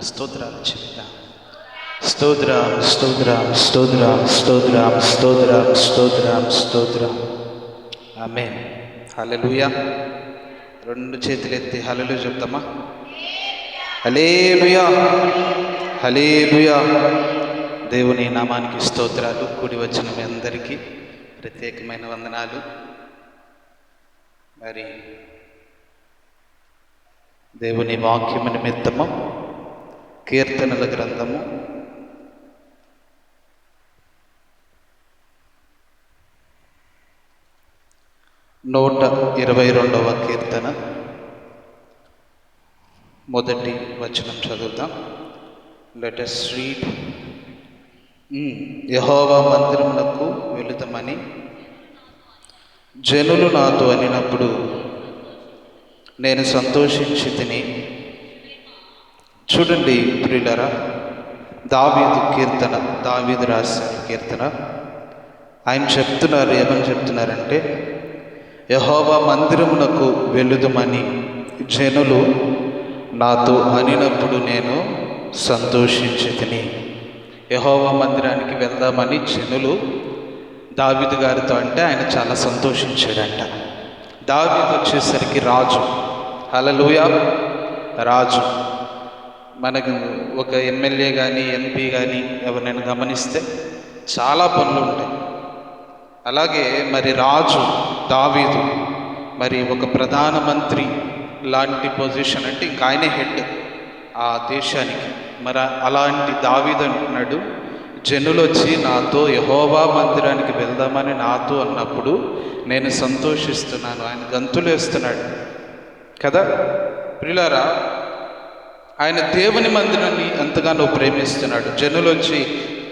స్తోత్రాలు చెప్తాం. స్తోత్రం స్తోత్రం స్తోత్రం స్తోత్రం స్తోత్రం స్తోత్రం స్తోత్రం. ఆమేన్. హల్లెలూయా. రెండు చేతులు ఎత్తి హల్లెలూయా చెప్తామా? హల్లెలూయా హల్లెలూయా. దేవుని నామానికి స్తోత్రాలు. కూడి వచ్చిన మీ అందరికీ ప్రత్యేకమైన వందనాలు. మరి దేవుని వాక్యము నిమిత్తము కీర్తనల గ్రంథము 122వ కీర్తన మొదటి వచనం చదువుతాం. Let us read. యెహోవా మందిరమునకు వెళుతామని జనులు నాతో అనినప్పుడు నేను సంతోషించి తిని. చూడండి ప్రియులారా, దావీదు కీర్తన, దావీదు రాసిన కీర్తన. ఆయన చెప్తున్నారు, ఏమని చెప్తున్నారంటే, యెహోవా మందిరమునకు వెళుదుమని జనులు నాతో అనినప్పుడు నేను సంతోషించి తిని. యెహోవా మందిరానికి వెళ్దామని జనులు దావీదు గారితో అంటే ఆయన చాలా సంతోషించాడంట. దావీదు వచ్చేసరికి రాజు. హల్లెలూయా. రాజు. మనకు ఒక ఎమ్మెల్యే కానీ ఎంపీ కానీ ఎవరినైనా గమనిస్తే చాలా పనులు ఉంటాయి. అలాగే మరి రాజు దావీదు మరి ఒక ప్రధానమంత్రి లాంటి పొజిషన్, అంటే ఇంకా ఆయనే హెడ్ ఆ దేశానికి. మరి అలాంటి దావీదు అంటున్నాడు, జనులు వచ్చి నాతో యెహోవా మందిరానికి వెళ్దామని నాతో అన్నప్పుడు నేను సంతోషిస్తున్నాను. ఆయన గంతులు వేస్తున్నాడు కదా ప్రియులారా. ఆయన దేవుని మందిరాన్ని ఎంతగానో ప్రేమిస్తున్నాడు. జనులు వచ్చి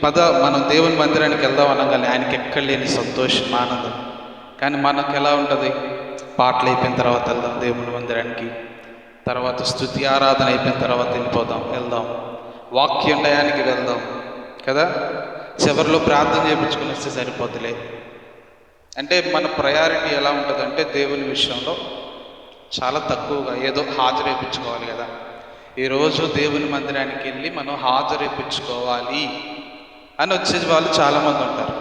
పద మనం దేవుని మందిరానికి వెళ్దాం అనగానే ఆయనకి ఎక్కడ లేని సంతోషం, ఆనందం. కానీ మనకు ఎలా ఉంటుంది? పాటలు అయిపోయిన తర్వాత వెళ్దాం దేవుని మందిరానికి, తర్వాత స్తుతి ఆరాధన అయిపోయిన తర్వాత వెళ్దాం, వాక్యం టయానికి వెళ్దాం కదా. చివరిలో ప్రార్థన చేయించుకుని వస్తే సరిపోతులే. అంటే మన ప్రయారిటీ ఎలా ఉంటుంది అంటే దేవుని విషయంలో చాలా తక్కువగా ఏదో హాజరేపించుకోవాలి కదా. ఈరోజు దేవుని మందిరానికి వెళ్ళి మనం హాజరేపించుకోవాలి అని వచ్చే వాళ్ళు చాలామంది ఉంటారు.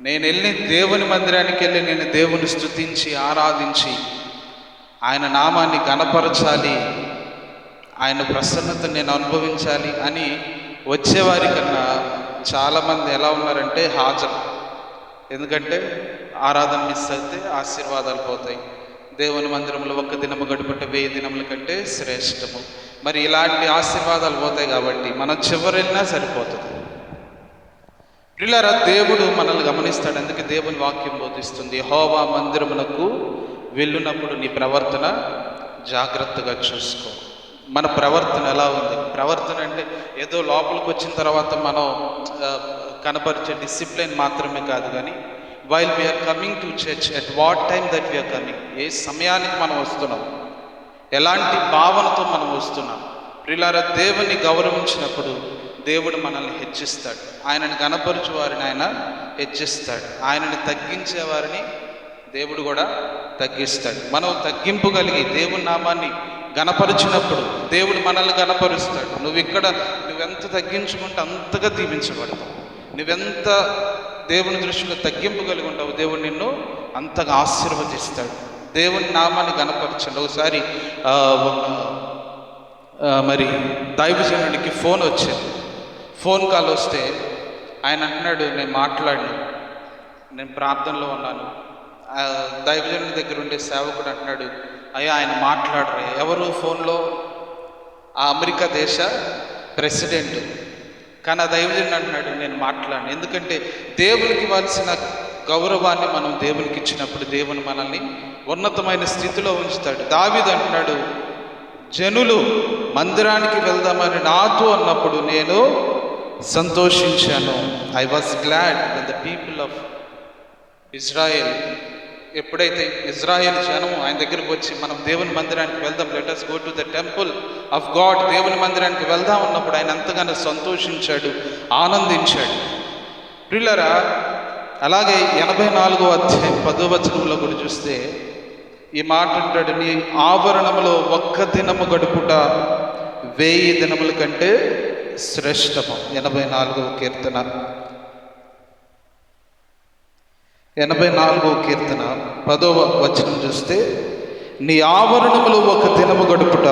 నేను వెళ్ళి దేవుని మందిరానికి వెళ్ళి నేను దేవుని స్తుతించి ఆరాధించి ఆయన నామాన్ని ఘనపరచాలి, ఆయన ప్రసన్నత నేను అనుభవించాలి అని వచ్చేవారి కన్నా చాలామంది ఎలా ఉన్నారంటే హాజరు. ఎందుకంటే ఆరాధన మిస్ అయితే ఆశీర్వాదాలు పోతాయి. దేవుని మందిరంలో ఒక్క దినము గడుపుట 1000 దినముల కంటే శ్రేష్టము. మరి ఇలాంటి ఆశీర్వాదాలు పోతాయి కాబట్టి మనం చివరి వెళ్ళినా సరిపోతుంది. ప్రియులారా, దేవుడు మనల్ని గమనిస్తాడు. అందుకే దేవుని వాక్యం బోధిస్తుంది, యెహోవా మందిరమునకు వెళ్ళినప్పుడు నీ ప్రవర్తన జాగ్రత్తగా చూసుకో. మన ప్రవర్తన ఎలా ఉంది? ప్రవర్తన అంటే ఏదో లోపలికి వచ్చిన తర్వాత మనం కనపరిచే డిసిప్లిన్ మాత్రమే కాదు, కానీ while we're coming to church, at what time that we're coming, ఏ సమయానికి మనం వస్తున్నాం, ఎలాంటి భావనతో మనం వస్తున్నాం. ప్రియులారా, దేవుని గౌరవించినప్పుడు దేవుడు మనల్ని హెచ్చిస్తాడు. ఆయనని గణపరచు వారిని ఆయన హెచ్చిస్తాడు. ఆయనని తగ్గించే వారిని దేవుడు కూడా తగ్గిస్తాడు. మనం తగ్గింపు కలిగి దేవుని నామాన్ని గణపరిచినప్పుడు దేవుడు మనల్ని గణపరుస్తాడు. నువ్వెంత తగ్గించుకుంటే అంతగా దీవించబడతావు. నువ్వెంత దేవుని దృష్టిలో తగ్గింపు కలిగి ఉంటావు, దేవుడు నిన్ను అంతగా ఆశీర్వదిస్తాడు. దేవుని నామాన్ని గణపరచండి. ఒకసారి మరి దైవజనుడికి ఫోన్ వచ్చింది. ఫోన్ కాల్ వస్తే ఆయన అంటున్నాడు, నేను మాట్లాడినాను, నేను ప్రార్థనలో ఉన్నాను. దైవజనుడి దగ్గర ఉండే సేవకుడు అంటున్నాడు, అయ్యా ఆయన మాట్లాడరు. ఎవరు ఫోన్లో? ఆ అమెరికా దేశ ప్రెసిడెంట్. కానీ ఆ దైవజనుడు అంటున్నాడు, నేను మాట్లాడను. ఎందుకంటే దేవునికి ఇవ్వాల్సిన గౌరవాన్ని మనం దేవునికి ఇచ్చినప్పుడు దేవుని మనల్ని ఉన్నతమైన స్థితిలో ఉంచుతాడు. దావీదు అంటున్నాడు, జనులు మందిరానికి వెళ్దామని నాతో అన్నప్పుడు నేను సంతోషించాను. I was glad when the people of Israel, ఎప్పుడైతే ఇజ్రాయెల్ జనము ఆయన దగ్గరికి వచ్చి మనం దేవుని మందిరానికి వెళ్దాం, let us go to the temple of God, దేవుని మందిరానికి వెళ్దాం అన్నప్పుడు ఆయన ఎంతగానో సంతోషించాడు, ఆనందించాడు. ప్రియులారా, అలాగే 84వ అధ్యాయం 10వ వచనంలో కూడా చూస్తే ఈ మాట అంటాడు, నీ ఆవరణములో ఒక్క దినము గడుపుట 1000 దినముల కంటే శ్రేష్టము. 84వ కీర్తన 10వ వచనం చూస్తే, నీ ఆవరణములు ఒక దినము గడుపుట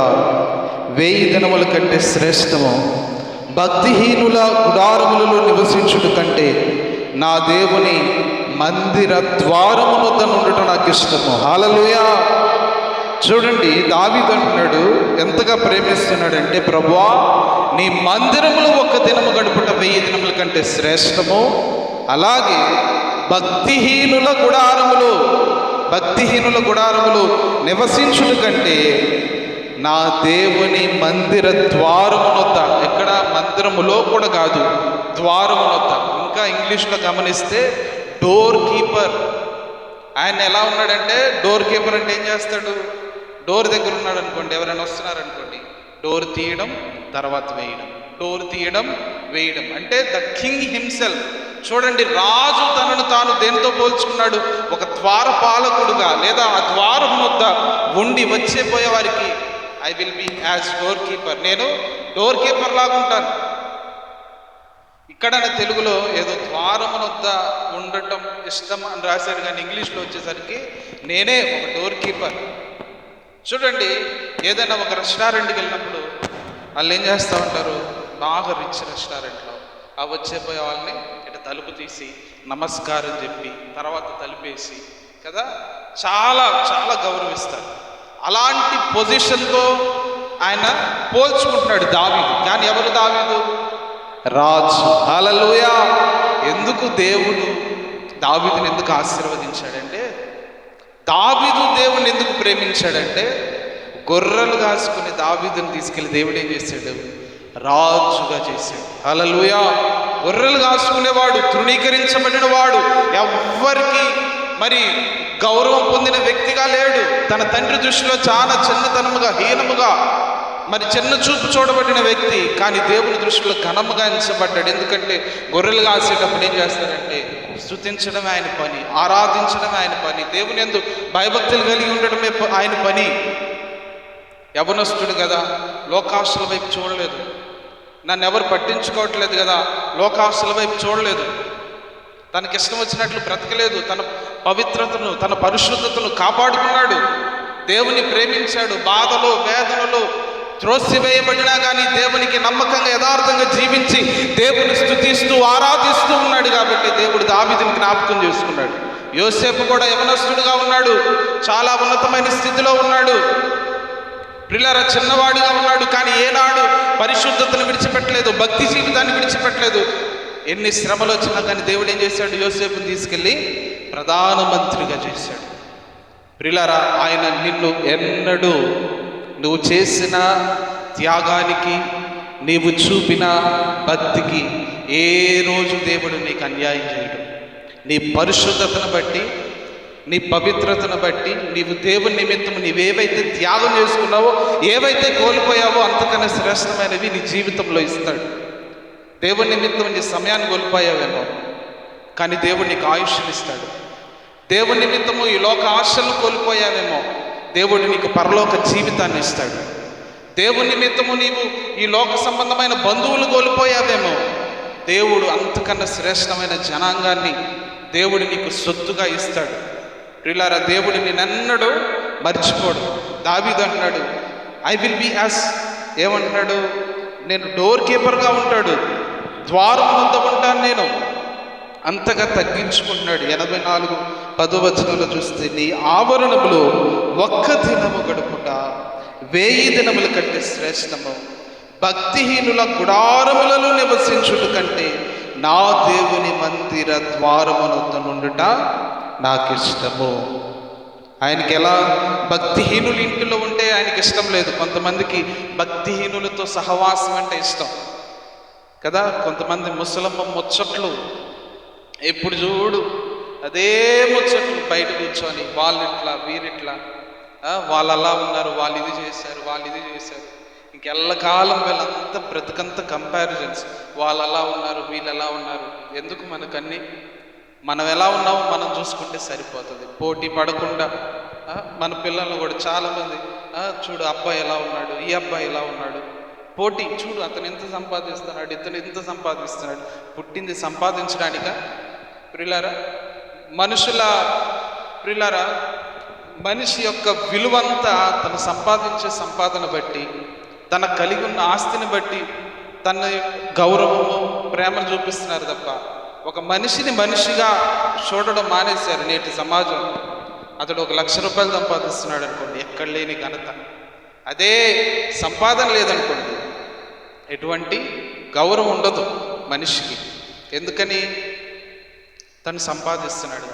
1000 దినముల కంటే శ్రేష్టము. భక్తిహీనుల గుడారములలో నివసించుట కంటే నా దేవుని మందిర ద్వారమునొద్ద నుండుట నాకు ఇష్టము. హల్లెలూయా. చూడండి, దావీదు అంటున్నాడు, ఎంతగా ప్రేమిస్తున్నాడంటే, ప్రభువా నీ మందిరములు ఒక దినము గడుపుట 1000 దినముల కంటే శ్రేష్టము. అలాగే భక్తిహీనుల గుడారములు నివసించుట కంటే నా దేవుని మందిర ద్వారమునొద్ద, ఎక్కడ మందిరములో కూడా కాదు, ద్వారమునొద్ద. ఇంకా ఇంగ్లీష్లో గమనిస్తే డోర్ కీపర్. ఆయన ఎలా ఉన్నాడంటే, డోర్ కీపర్ అంటే ఏం చేస్తాడు? డోర్ దగ్గర ఉన్నాడు అనుకోండి, ఎవరైనా వస్తున్నారనుకోండి, డోర్ తీయడం తర్వాత వేయడం, డోర్ తీయడం వేయడం. అంటే ద కింగ్ హిమ్సెల్ఫ్. చూడండి, రాజు తనను తాను దేనితో పోల్చుకున్నాడు? ఒక ద్వారపాలకుడుగా, లేదా ఆ ద్వారం వద్ద ఉండి వచ్చేపోయే వారికి I will be as door keeper. నేను డోర్ కీపర్ లాగా ఉంటాను. ఇక్కడ తెలుగులో ఏదో ద్వారం వద్ద ఉండటం ఇష్టం అని రాశారు, కానీ ఇంగ్లీష్లో వచ్చేసరికి నేనే ఒక డోర్ కీపర్. చూడండి, ఏదైనా ఒక రెస్టారెంట్కి వెళ్ళినప్పుడు వాళ్ళు ఏం చేస్తూ ఉంటారు? బాగా రిచ్ రెస్టారెంట్లో ఆ వచ్చేపోయే వాళ్ళని ఇట్లా తలుపు తీసి నమస్కారం చెప్పి తర్వాత తలుపేసి కదా చాలా చాలా గౌరవిస్తారు. అలాంటి పొజిషన్తో ఆయన పోల్చుకుంటున్నాడు దావీదు. కానీ ఎవరు దావీదు? రాజు. హల్లెలూయా. ఎందుకు దేవుడు దావీదుని ఎందుకు ఆశీర్వదించాడంటే, దావీదు దేవుని ఎందుకు ప్రేమించాడంటే, గొర్రెలు కాసుకుని దావీదుని తీసుకెళ్ళి దేవుడు ఏం చేశాడు? రాజుగా చేశాడు. హల్లెలూయా. గొర్రెలు కాసుకునేవాడు, తృణీకరించబడిన వాడు, ఎవ్వరికి మరి గౌరవం పొందిన వ్యక్తిగా లేడు. తన తండ్రి దృష్టిలో చాలా చిన్నతనముగా, హీనముగా, మరి చిన్న చూపు చూడబడిన వ్యక్తి. కానీ దేవుని దృష్టిలో ఘనముగా ఎంచబడ్డాడు. ఎందుకంటే గొర్రెలు కాసేటప్పుడు ఏం చేస్తాడంటే, స్తుతించడమే ఆయన పని, ఆరాధించడమే ఆయన పని, దేవుని యందు భయభక్తులు కలిగి ఉండడమే ఆయన పని. యవనస్తుడు కదా, లోకాశల వైపు చూడలేదు. నన్ను ఎవరు పట్టించుకోవట్లేదు కదా, లోకాశల వైపు చూడలేదు. తనకి ఇష్టం వచ్చినట్లు బ్రతకలేదు. తన పవిత్రతను, తన పరిశుద్ధతను కాపాడుకున్నాడు. దేవుని ప్రేమించాడు. బాధలో వేదనలో త్రోసివేయబడినా కానీ దేవునికి నమ్మకంగా యథార్థంగా జీవించి దేవుని స్తుతిస్తూ ఆరాధిస్తూ ఉన్నాడు. కాబట్టి దేవుడు దావీదుని జ్ఞాపకం చేసుకున్నాడు. యోసేపు కూడా యవనస్తుడుగా ఉన్నాడు, చాలా ఉన్నతమైన స్థితిలో ఉన్నాడు. ప్రియులారా, చిన్నవాడిగా ఉన్నాడు, కానీ ఏనాడు పరిశుద్ధతను విడిచిపెట్టలేదు, భక్తి జీవితాన్ని విడిచిపెట్టలేదు. ఎన్ని శ్రమలు వచ్చినా కానీ దేవుడు ఏం చేశాడు? యోసేపుని తీసుకెళ్ళి ప్రధానమంత్రిగా చేశాడు. ప్రియులారా, ఆయన నిన్ను ఎన్నడూ నువ్వు చేసిన త్యాగానికి, నీవు చూపిన భక్తికి ఏ రోజు దేవుడు నీకు అన్యాయం చేయడు. నీ పరిశుద్ధతను బట్టి, నీ పవిత్రతను బట్టి, నీవు దేవుని నిమిత్తం నీవేవైతే త్యాగం చేసుకున్నావో, ఏవైతే కోల్పోయావో అంతకన్నా శ్రేష్టమైనవి నీ జీవితంలో ఇస్తాడు. దేవుని నిమిత్తం నీ సమయాన్ని కోల్పోయావేమో, కానీ దేవుడు నీకు ఆయుష్నిస్తాడు. దేవుని నిమిత్తము ఈ లోక ఆశలను కోల్పోయావేమో, దేవుడు నీకు పరలోక జీవితాన్ని ఇస్తాడు. దేవుని నిమిత్తము నీవు ఈ లోక సంబంధమైన బంధువులు కోల్పోయావేమో, దేవుడు అంతకన్నా శ్రేష్టమైన జనాంగాన్ని దేవుడు నీకు సొత్తుగా ఇస్తాడు. ప్రియులారా, దేవుడు నిన్నెన్నడూ మర్చిపోడు. దావీదు అంటున్నాడు, ఐ విల్ బి యాజ్, ఏమంటున్నాడు? నేను డోర్ కీపర్గా ఉంటాడు, ద్వారం వద్ద ఉంటాను నేను. అంతగా తగ్గించుకుంటున్నాడు. 84:10 చూస్తే, నీ ఆవరణములో ఒక్క దినము గడుపుట 1000 దినముల కంటే శ్రేష్టము. భక్తిహీనుల గుడారములలో నివసించుట కంటే నా దేవుని మందిర ద్వారమునొద్ద నుండుట నాకు ఇష్టము. ఆయనకి ఎలా? భక్తిహీనుల ఇంటిలో ఉంటే ఆయనకి ఇష్టం లేదు. కొంతమందికి భక్తిహీనులతో సహవాసం అంటే ఇష్టం కదా. కొంతమంది ముసలమ్మ ముచ్చట్లు, ఎప్పుడు చూడు అదే ముచ్చట్లు, బయట కూర్చొని వాళ్ళిట్లా వీరిట్లా, వాళ్ళు అలా ఉన్నారు, వాళ్ళు ఇది చేశారు, వాళ్ళు ఇది చేశారు. ఇంకెల్లకాలం వీళ్ళంతా బ్రతుకంతా కంపారిజన్స్, వాళ్ళు అలా ఉన్నారు, వీళ్ళు ఎలా ఉన్నారు. ఎందుకు మనకన్నీ? మనం ఎలా ఉన్నామో మనం చూసుకుంటే సరిపోతుంది. పోటీ పడకుండా మన పిల్లలు కూడా చాలామంది చూడు, అబ్బాయి ఎలా ఉన్నాడు, ఈ అబ్బాయి ఎలా ఉన్నాడు, పోటీ. చూడు అతను ఎంత సంపాదిస్తున్నాడు, ఇతను ఎంత సంపాదిస్తున్నాడు. పుట్టింది సంపాదించడానిక? ప్రియులారా, ప్రియులారా, మనిషి యొక్క విలువంతా తను సంపాదించే సంపాదన బట్టి, తన కలిగి ఉన్న ఆస్తిని బట్టి తన గౌరవము, ప్రేమను చూపిస్తున్నారు తప్ప ఒక మనిషిని మనిషిగా చూడడం మానేశారు నేటి సమాజం. అతడు 1,00,000 రూపాయలు సంపాదిస్తున్నాడు అనుకోండి, ఎక్కడ లేని ఘనత. అదే సంపాదన లేదనుకోండి, ఎటువంటి గౌరవం ఉండదు మనిషికి. ఎందుకని? తను సంపాదిస్తున్నాడు.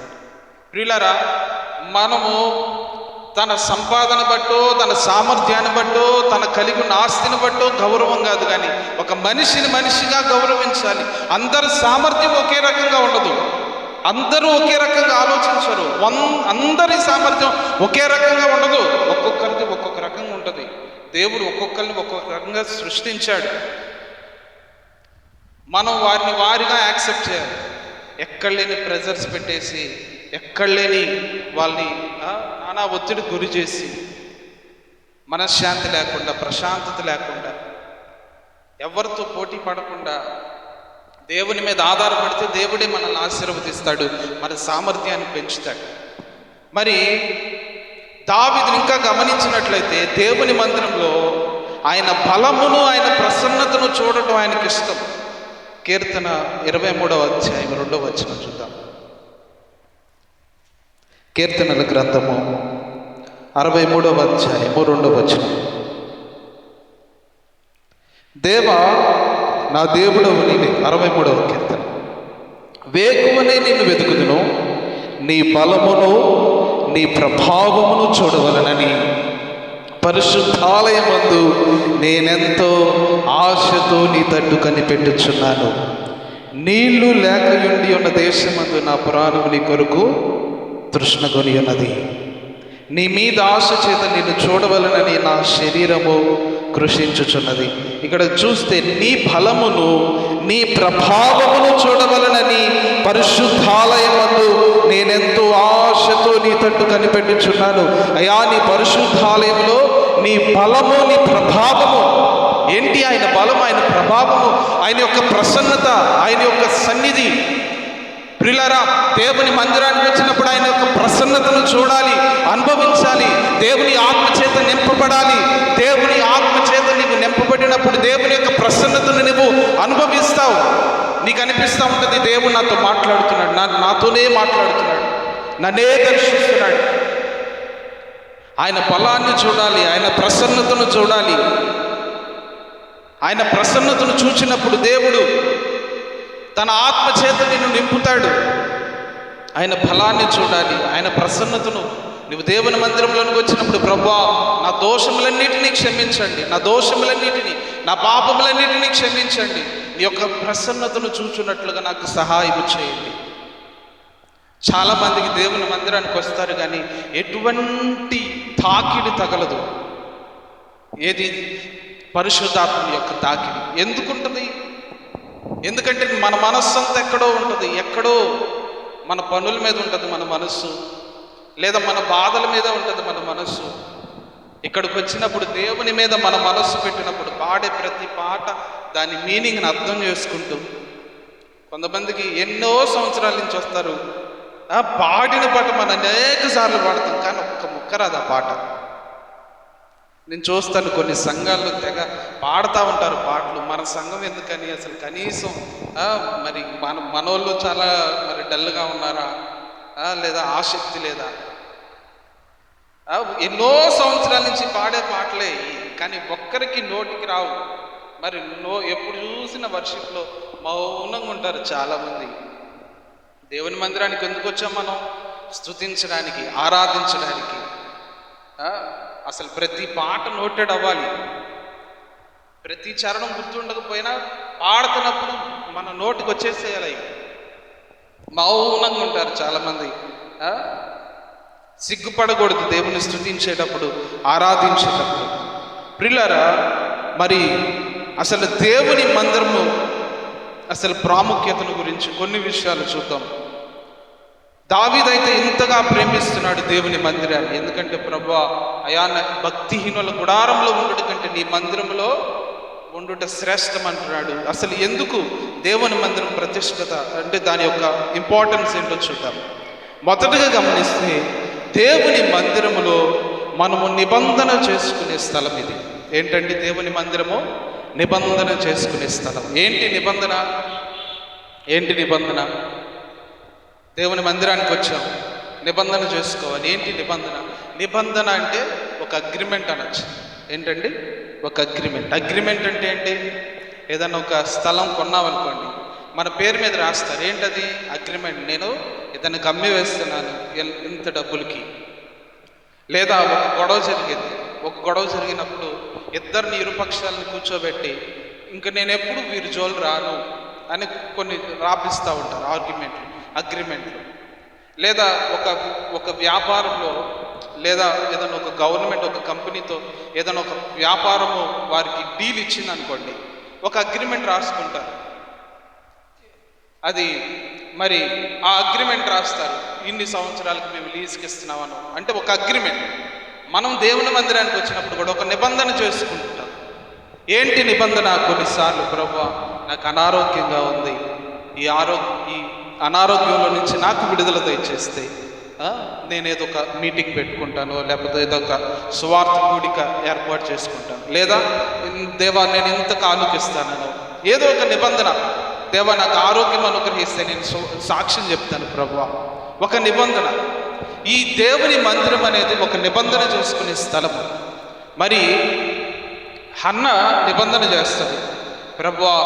ప్రియులారా, మనము తన సంపాదన బట్టో, తన సామర్థ్యాన్ని బట్టో, తన కలిగి ఉన్న ఆస్తిని బట్టో గౌరవం కాదు, కానీ ఒక మనిషిని మనిషిగా గౌరవించాలి. అందరి సామర్థ్యం ఒకే రకంగా ఉండదు, అందరూ ఒకే రకంగా ఆలోచించరు, అందరి సామర్థ్యం ఒకే రకంగా ఉండదు, ఒక్కొక్కరిది ఒక్కొక్క రకంగా ఉంటుంది. దేవుడు ఒక్కొక్కరిని ఒక్కొక్క రకంగా సృష్టించాడు. మనం వారిని వారిగా యాక్సెప్ట్ చేయాలి. ఎక్కడ లేని ప్రెజర్స్ పెట్టేసి, ఎక్కడ లేని వాళ్ళని నానా ఒత్తిడి గురి చేసి, మనశ్శాంతి లేకుండా, ప్రశాంతత లేకుండా, ఎవరితో పోటీ పడకుండా దేవుని మీద ఆధారపడితే దేవుడే మనల్ని ఆశీర్వదిస్తాడు, మన సామర్థ్యాన్ని పెంచుతాడు. మరి దావీదుని ఇంకా గమనించినట్లయితే దేవుని మందిరంలో ఆయన బలమును, ఆయన ప్రసన్నతను చూడటం ఆయనకి ఇష్టం. కీర్తన 23వ అధ్యాయం 2వ వచనం చూద్దాం. కీర్తనల గ్రంథము 63వ అధ్యాయము 2వ వచనం. దేవా నా దేవుడవు నీవే. 63వ కీర్తన. వేకువనే నిన్ను వెతుకుదును, నీ బలమును నీ ప్రభావమును చూడవలనని పరిశుద్ధాలయమందు నేనెంతో ఆశతో నీ తట్టు కనిపెట్టుచున్నాను. నీళ్లు లేకయుండి ఉన్న దేశమందు నా ప్రాణము నీ కొరకు తృష్ణగొని ఉన్నది. నీ మీద ఆశ చేత నిన్ను చూడవలనని నా శరీరము కృషించుచున్నది. ఇక్కడ చూస్తే నీ బలమును నీ ప్రభావమును చూడవలనని పరిశుద్ధాలయమందు నేనెంతో ఆశతో నీ తట్టు కనిపెట్టుచున్నాను. అయా, నీ పరిశుద్ధాలయంలో నీ బలము, నీ ప్రభావము ఏంటి? ఆయన బలము, ఆయన ప్రభావము, ఆయన యొక్క ప్రసన్నత, ఆయన యొక్క సన్నిధి. ప్రియులారా, దేవుని మందిరానికి వచ్చినప్పుడు ఆయన యొక్క ప్రసన్నతను చూడాలి, అనుభవించాలి. దేవుని ఆత్మ చేత నింపబడాలి. దేవుని ఆత్మ చేత నీవు నింపబడినప్పుడు దేవుని యొక్క ప్రసన్నతను నువ్వు అనుభవిస్తావు. నీకు అనిపిస్తూ ఉంటుంది, దేవుడు నాతో మాట్లాడుతున్నాడు, నాతోనే మాట్లాడుతున్నాడు, నన్నే దర్శిస్తున్నాడు. ఆయన బలాన్ని చూడాలి, ఆయన ప్రసన్నతను చూడాలి. ఆయన ప్రసన్నతను చూచినప్పుడు దేవుడు తన ఆత్మ చేత నిన్ను నింపుతాడు. ఆయన బలాన్ని చూడాలి, ఆయన ప్రసన్నతను. నువ్వు దేవుని మందిరంలోనికి వచ్చినప్పుడు, ప్రభువా నా దోషములన్నిటినీ క్షమించండి, నా దోషములన్నిటినీ, నా పాపములన్నిటినీ క్షమించండి, నీ యొక్క ప్రసన్నతను చూచున్నట్లుగా నాకు సహాయం చేయండి. చాలామందికి దేవుని మందిరానికి వస్తారు కానీ ఎటువంటి తాకిడి తగలదు. ఏది? పరిశుద్ధాత్మ యొక్క తాకిడి. ఎందుకుంటుంది? ఎందుకంటే మన మనస్సు అంతా ఎక్కడో ఉంటుంది, ఎక్కడో మన పనుల మీద ఉంటుంది మన మనస్సు, లేదా మన బాధల మీద ఉంటుంది మన మనస్సు. ఇక్కడికి వచ్చినప్పుడు దేవుని మీద మన మనస్సు పెట్టినప్పుడు పాడే ప్రతి పాట దాని మీనింగ్ని అర్థం చేసుకుంటూ, కొంతమందికి ఎన్నో సంవత్సరాల నుంచి వస్తారు, పాడిన పాట మనం అనేక సార్లు పాడతాం కానీ ఒక్క ముక్క రాదు ఆ పాట. నేను చూస్తాను కొన్ని సంఘాల్లో తెగ పాడుతూ ఉంటారు పాటలు. మన సంఘం ఎందుకని అసలు కనీసం మరి మనోళ్ళు చాలా మరి డల్గా ఉన్నారా, లేదా ఆసక్తి లేదా? ఎన్నో సంవత్సరాల నుంచి పాడే పాటలే కానీ ఒక్కరికి నోటికి రావు. మరి ఎప్పుడు చూసిన వర్షిప్లో మౌనంగా ఉంటారు చాలామంది. దేవుని మందిరానికి ఎందుకు వచ్చాం మనం? స్తుతించడానికి, ఆరాధించడానికి. అసలు ప్రతి పాట నోటెడ్ అవ్వాలి. ప్రతి చరణం గుర్తుండకపోయినా పాడుతున్నప్పుడు మన నోటికి వచ్చేసేయాలి. మౌనంగా ఉంటారు చాలామంది. సిగ్గుపడకూడదు దేవుని స్తుతించేటప్పుడు, ఆరాధించేటప్పుడు. ప్రియులారా, మరి అసలు దేవుని మందిరము అసలు ప్రాముఖ్యతను గురించి కొన్ని విషయాలు చూద్దాం. దావీదైతే ఇంతగా ప్రేమిస్తున్నాడు దేవుని మందిరాన్ని. ఎందుకంటే ప్రభువా, అయా భక్తిహీనుల గుడారంలో ఉండడు కంటే నీ మందిరంలో ఉండుట శ్రేష్టం అంటున్నాడు. అసలు ఎందుకు దేవుని మందిరం ప్రతిష్టత అంటే దాని యొక్క ఇంపార్టెన్స్ ఏంటో చూద్దాం. మొదటగా గమనిస్తే దేవుని మందిరములో మనము నిబంధన చేసుకునే స్థలం ఇది. ఏంటండి దేవుని మందిరము? నిబంధన చేసుకునే స్థలం. ఏంటి నిబంధన? ఏంటి నిబంధన? దేవుని మందిరానికి వచ్చాం, నిబంధన చేసుకోవాలి. ఏంటి నిబంధన? నిబంధన అంటే ఒక అగ్రిమెంట్ అనొచ్చు. ఏంటండి? ఒక అగ్రిమెంట్. అగ్రిమెంట్ అంటే ఏంటి? ఏదన్నా ఒక స్థలం కొన్నామనుకోండి, మన పేరు మీద రాస్తారు. ఏంటది? అగ్రిమెంట్. నేను ఇతనికి అమ్మి వేస్తున్నాను ఇంత డబ్బులకి. లేదా ఒక గొడవ జరిగింది, ఒక గొడవ జరిగినప్పుడు ఇద్దరిని ఇరుపక్షాలను కూర్చోబెట్టి ఇంక నేను ఎప్పుడు వీరి జోలు రాను అని కొన్ని రాపిస్తూ ఉంటారు అగ్రిమెంట్లు. లేదా ఒక వ్యాపారంలో, లేదా ఏదైనా ఒక గవర్నమెంట్ ఒక కంపెనీతో ఏదైనా ఒక వ్యాపారము వారికి డీల్ ఇచ్చింది అనుకోండి, ఒక అగ్రిమెంట్ రాసుకుంటారు. అది మరి ఆ అగ్రిమెంట్ రాస్తారు, ఇన్ని సంవత్సరాలకు మేము లీజుకి ఇస్తున్నామను అంటే ఒక అగ్రిమెంట్. మనం దేవుని మందిరానికి వచ్చినప్పుడు కూడా ఒక నిబంధన చేసుకుంటాం. ఏంటి నిబంధన? కొన్నిసార్లు ప్రభువా నాకు అనారోగ్యంగా ఉంది, ఈ అనారోగ్యంలో నుంచి నాకు విడుదల దయచేస్తే నేను ఏదో ఒక మీటింగ్ పెట్టుకుంటాను, లేకపోతే ఏదో ఒక సువార్త కూడిక ఏర్పాటు చేసుకుంటాను. లేదా దేవా నేను ఎంత కానుకిస్తానో ఏదో ఒక నిబంధన. దేవా నాకు ఆరోగ్యం అనుగ్రహిస్తే నేను సాక్ష్యం చెప్తాను ప్రభువా. ఒక నిబంధన. ఈ దేవుని మందిరం అనేది ఒక నిబంధన చేసుకునే స్థలము. మరి హన్న నిబంధన చేస్తుంది, ప్రభువా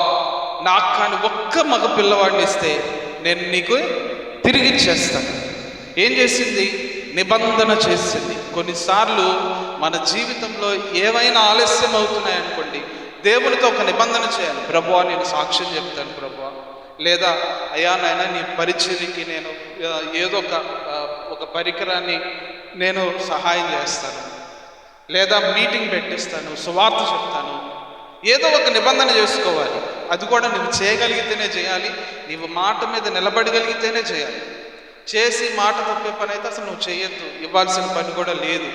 నాకు కానీ ఒక్క మగ పిల్లవాడిని ఇస్తే నేను నీకు తిరిగి ఇచ్చేస్తాను. ఏం చేసింది? నిబంధన చేసింది. కొన్నిసార్లు మన జీవితంలో ఏవైనా ఆలస్యం అవుతున్నాయనుకోండి, దేవునితో ఒక నిబంధన చేయాలి. ప్రభువా నేను సాక్ష్యం చెప్తాను ప్రభువా, లేదా అయ్యా నాయన నీ పరిచర్యకి నేను ఏదో ఒక పరికరాన్ని నేను సహాయం చేస్తాను, లేదా మీటింగ్ పెట్టిస్తాను, సువార్త చెప్తాను. ఏదో ఒక నిబంధన చేసుకోవాలి. అది కూడా నువ్వు చేయగలిగితేనే చేయాలి, నీవు మాట మీద నిలబడగలిగితేనే చేయాలి. చేసి మాట తప్పే పని అయితే అసలు నువ్వు చేయొద్దు, ఇవ్వాల్సిన పని కూడా లేదు.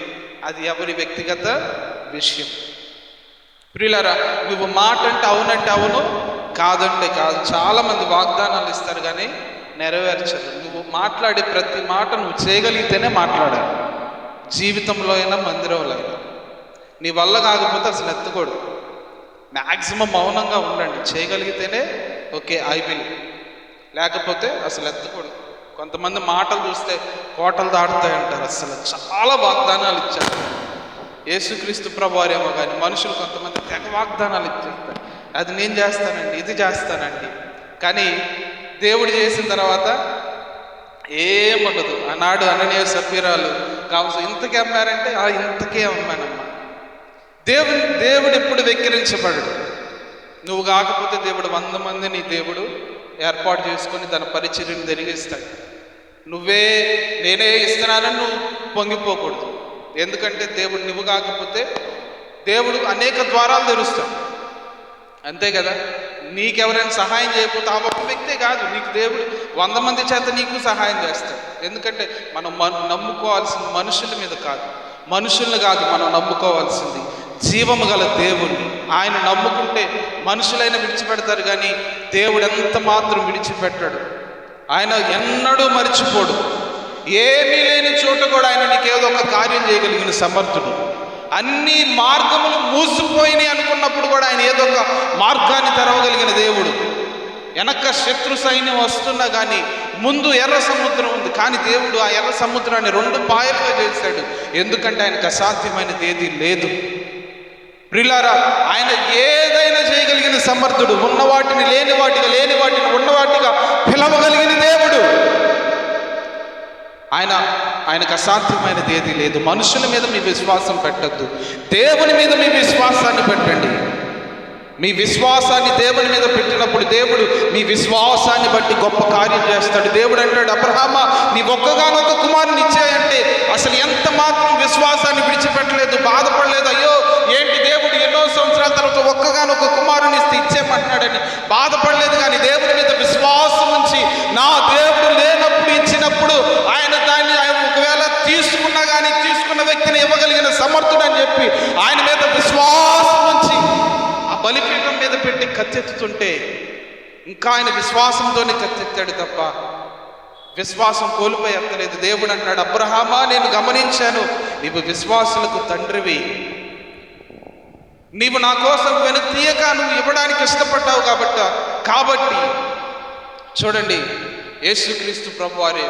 అది ఎవరి వ్యక్తిగత విషయం. ప్రియులారా, నువ్వు మాట అంటే అవునంటే అవును, కాదంటే కాదు. చాలామంది వాగ్దానాలు ఇస్తారు కానీ నెరవేర్చరు. నువ్వు మాట్లాడే ప్రతి మాట నువ్వు చేయగలిగితేనే మాట్లాడాలి. జీవితంలో అయినా మందిరంలో అయినా. నీ వల్ల కాకపోతే అసలు ఎత్తకూడదు. మ్యాక్సిమం మౌనంగా ఉండండి. చేయగలిగితేనే ఓకే ఐ విల్, లేకపోతే అసలు ఎత్తకూడదు. కొంతమంది మాటలు చూస్తే కోటలు దాటుతాయంటారు. అసలు చాలా వాగ్దానాలు ఇచ్చారు. యేసుక్రీస్తు ప్రభువారేమో కానీ మనుషులు కొంతమంది తెగ వాగ్దానాలు ఇచ్చేస్తారు. అది నేను చేస్తానండి, ఇది చేస్తానండి. కానీ దేవుడు చేసిన తర్వాత ఏముండదు. ఆనాడు అననీయ సఫీరాలు కావచ్చు ఇంతకే అమ్మారంటే ఇంతకే అమ్మానమ్మా. దేవుడు ఎప్పుడు వెక్కిరించబడడు. నువ్వు కాకపోతే దేవుడు 100 మందిని దేవుడు ఏర్పాటు చేసుకొని తన పరిచర్యను జరిగిస్తాడు. నేనే ఇస్తున్నానని నువ్వు పొంగిపోకూడదు. ఎందుకంటే దేవుడు నువ్వు కాకపోతే దేవుడు అనేక ద్వారాలు తెరుస్తాడు. అంతే కదా. నీకెవరైనా సహాయం చేయకపోతే ఆ ఒక్క వ్యక్తే కాదు, నీకు దేవుడు 100 మంది చేత నీకు సహాయం చేస్తాడు. ఎందుకంటే మనం నమ్ముకోవాల్సింది మనుషుల మీద కాదు, మనుషుల్ని కాదు మనం నమ్ముకోవాల్సింది జీవము గల దేవుణ్ణి. ఆయన నమ్ముకుంటే మనుషులైనా విడిచిపెడతారు కానీ దేవుడు ఎంత మాత్రం విడిచిపెట్టాడు. ఆయన ఎన్నడూ మరిచిపోడు. ఏమీ లేని చోట కూడా ఆయన నీకేదో ఒక కార్యం చేయగలిగిన సమర్థుడు. అన్ని మార్గములు మూసిపోయినాయి అనుకున్నప్పుడు కూడా ఆయన ఏదో ఒక మార్గాన్ని తెరవగలిగిన దేవుడు. వెనక శత్రు సైన్యం వస్తున్నా కానీ ముందు ఎర్ర సముద్రం ఉంది, కానీ దేవుడు ఆ ఎర్ర సముద్రాన్ని 2 పాయలుగా చేశాడు. ఎందుకంటే ఆయనకు అసాధ్యమైనది ఏది లేదు. ప్రియులారా, ఆయన ఏదైనా చేయగలిగిన సమర్థుడు. ఉన్న వాటిని లేని వాటిగా, లేని వాటిని ఉన్నవాటిగా పిలవగలిగిన దేవుడు. ఆయనకు అసాధ్యమైనది ఏది లేదు. మనుషుల మీద మీ విశ్వాసం పెట్టద్దు, దేవుని మీద మీ విశ్వాసాన్ని పెట్టండి. మీ విశ్వాసాన్ని దేవుని మీద పెట్టినప్పుడు దేవుడు మీ విశ్వాసాన్ని బట్టి గొప్ప కార్యం చేస్తాడు. దేవుడు అంటాడు, అబ్రహామా నీ ఒక్కగానొక్క కుమారుని ఇచ్చాయంటే అసలు ఎంత మాత్రం విశ్వాసాన్ని విడిచిపెట్టలేదు, బాధపడలేదు. అయ్యో ఏంటి దేవుడు ఎన్నో సంవత్సరాల తర్వాత ఒక్కగానొక్క కుమారుని ఇచ్చేయమంటున్నాడని బాధపడలేదు. కానీ దేవుని మీద విశ్వాసం ఉంచి నా దేవుడు లేనప్పుడు ఇచ్చినప్పుడు ఆయన దాన్ని ఒకవేళ తీసుకున్నా కానీ తీసుకున్న వ్యక్తిని ఇవ్వగలిగిన సమర్థుడు అని చెప్పి ఆయన మీద విశ్వాసం ఉంచి ఆ బలిపీఠం పెట్టి కత్తెత్తుతుంటే ఇంకా ఆయన విశ్వాసంతోనే కత్తెత్తాడు తప్ప విశ్వాసం కోల్పోయి ఎత్తలేదు. దేవుడు అంటాడు, అబ్రహామా, నేను గమనించాను, నీవు విశ్వాసులకు తండ్రివి, నీవు నా కోసం వెనక్కి తీయక నువ్వు ఇవ్వడానికి ఇష్టపడ్డావు కాబట్టి చూడండి, యేసుక్రీస్తు ప్రభువారే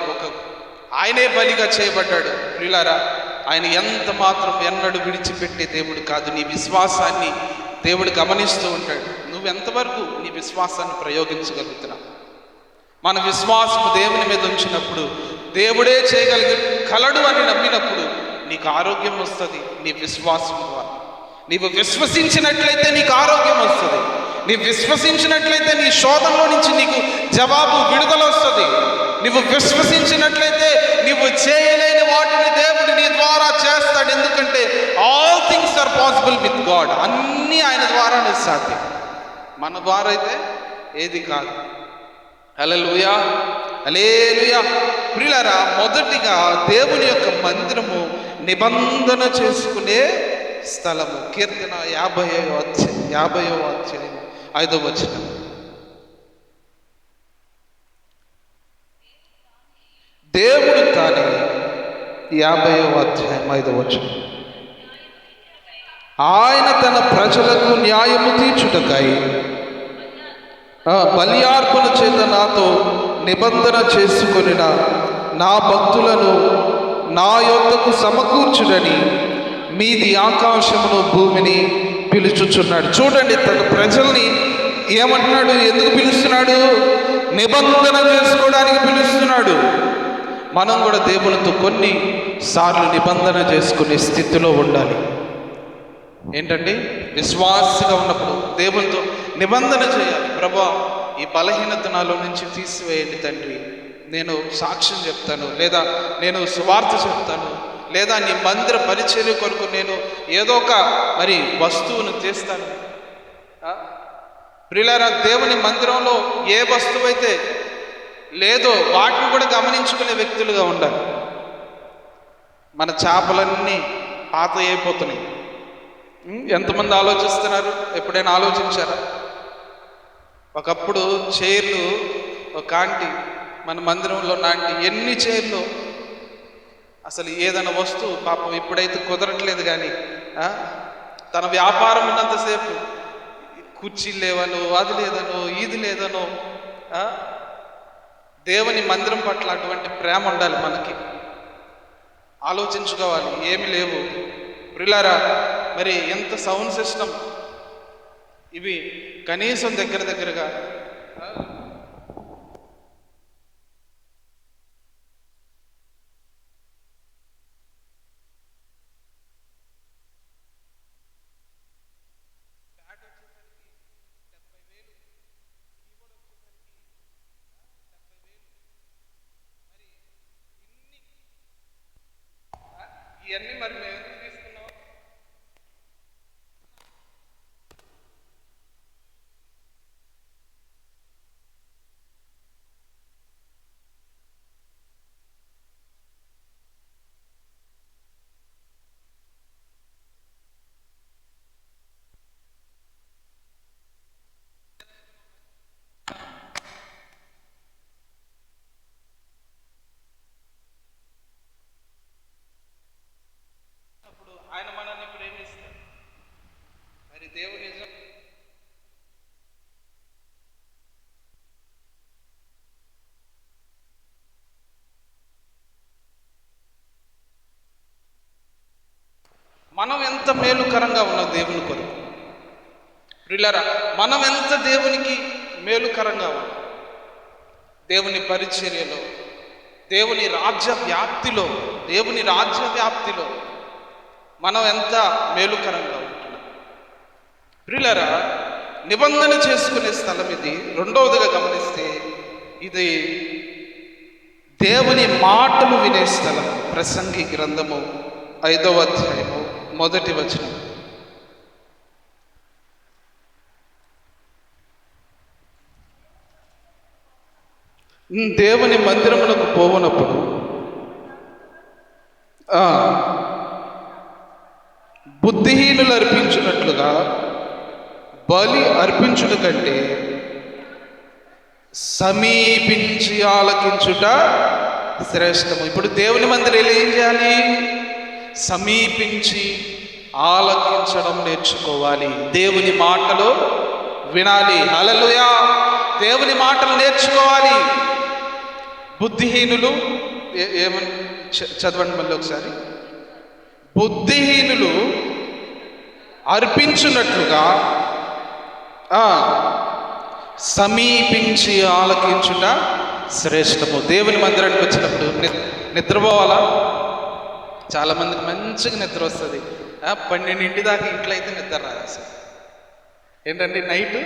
ఆయనే బలిగా చేయబడ్డాడు. ప్రియులారా, ఆయన ఎంత మాత్రం ఎన్నడూ విడిచిపెట్టే దేవుడు కాదు. నీ విశ్వాసాన్ని దేవుడు గమనిస్తూ ఉంటాడు. నువ్వెంతవరకు నీ విశ్వాసాన్ని ప్రయోగించగలుగుతున్నావు? మన విశ్వాసము దేవుని మీద ఉంచినప్పుడు, దేవుడే చేయగలడు అని నమ్మినప్పుడు నీకు ఆరోగ్యం వస్తుంది. నీ విశ్వాసం ద్వారా నీవు విశ్వసించినట్లయితే నీకు ఆరోగ్యం వస్తుంది. నీవు విశ్వసించినట్లయితే నీ శోధనలో నుంచి నీకు జవాబు, విడుదల వస్తుంది. నీవు విశ్వసించినట్లయితే నీవు చేయలేని వాటిని దేవుడు నీ ద్వారా చేస్తాడు. ఎందుకంటే all things are possible with God. అన్నీ ఆయన ద్వారానే సాధ్యం, మన ద్వారా అయితే ఏది కాదు. హల్లెలూయా, హల్లెలూయా. ప్రియులారా, మొదటిగా దేవుని యొక్క మందిరము నిబంధన చేసుకునే స్థలము. కీర్తన 50వ అధ్యాయం 5వ వచనం. దేవుడు తానే 50వ అధ్యాయం 5వ వచనం, ఆయన తన ప్రజలకు న్యాయము తీర్చుటకై బలియార్పణ చేత నాతో నిబంధన చేసుకొనిన నా భక్తులను నా యొద్దకు సమకూర్చుడని మీది ఆకాశమును భూమిని పిలుచుచున్నాడు. చూడండి, తన ప్రజల్ని ఏమంటున్నాడు? ఎందుకు పిలుస్తున్నాడు? నిబంధన చేసుకోవడానికి పిలుస్తున్నాడు. మనం కూడా దేవునితో కొన్ని సార్లు నిబంధన చేసుకునే స్థితిలో ఉండాలి. ఏంటండి? విశ్వాసగా ఉన్నప్పుడు దేవునితో నిబంధన చేయాలి. ప్రభువా, ఈ బలహీనత నాలో నుంచి తీసివేయండి తండ్రి, నేను సాక్ష్యం చెప్తాను, లేదా నేను సువార్త చెప్తాను, లేదా నీ మందిర పరిచర్య కొరకు నేను ఏదో ఒక వస్తువును తీస్తాను. ప్రియులారా, దేవుని మందిరంలో ఏ వస్తువు అయితే లేదో వాటిని కూడా గమనించుకునే వ్యక్తులుగా ఉండాలి. మన చేపలన్నీ పాత అయిపోతున్నాయి. ఎంతమంది ఆలోచిస్తున్నారు? ఎప్పుడైనా ఆలోచించారా? ఒకప్పుడు చైర్లు, ఒక ఆంటీ, మన మందిరంలో ఆంటీ, ఎన్ని చైర్లు, అసలు ఏదైనా వస్తువు పాపం ఇప్పుడైతే కుదరట్లేదు. కానీ తన వ్యాపారం ఉన్నంతసేపు కుర్చీలు లేవనో, అది లేదనో, ఇది లేదనో. దేవుని మందిరం పట్ల అటువంటి ప్రేమ ఉండాలి మనకి. ఆలోచించుకోవాలి, ఏమి లేవు. ప్రియులారా, ఎంత సౌండ్ సిస్టమ్ ఇవి, కనీసం దగ్గరగా ఇవన్నీ మేము ఎందుకు తీసుకున్నాం? ఆయన మనల్ని ప్రేమిస్తాడు. దేవుని నిజం మనం ఎంత మేలుకరంగా ఉన్నాం దేవుని కొరకు. ప్రియులారా, మనం ఎంత దేవునికి మేలుకరంగా ఉన్నాం. దేవుని పరిచర్యలో, దేవుని రాజ్య వ్యాప్తిలో మనం ఎంత మేలుకరంగా ఉంటున్నాం. ప్రియులారా, నిబంధన చేసుకునే స్థలం ఇది. రెండవదిగా గమనిస్తే ఇది దేవుని మాటలు వినే స్థలం. ప్రసంగి గ్రంథము 5వ అధ్యాయము 1వ వచనం. దేవుని మందిరమునకు పోవునప్పుడు బుద్ధిహీనులు అర్పించినట్లుగా బలి అర్పించుట కంటే సమీపించి ఆలకించుట శ్రేష్టము. ఇప్పుడు దేవుని మందిరంలో ఏం చేయాలి? సమీపించి ఆలకించడం నేర్చుకోవాలి. దేవుని మాటలు వినాలి. హల్లెలూయా! దేవుని మాటలు నేర్చుకోవాలి. బుద్ధిహీనులు ఏమని చదవండి మళ్ళీ ఒకసారి. బుద్ధిహీనులు అర్పించున్నట్లుగా సమీపించి ఆలకించుట శ్రేష్టము. దేవుని మందిరానికి వచ్చినప్పుడు నిద్రపోవాలా? చాలామందికి మంచిగా నిద్ర వస్తుంది. 12 దాకా ఇంట్లో అయితే నిద్ర రాదు అసలు. ఏంటంటే నైట్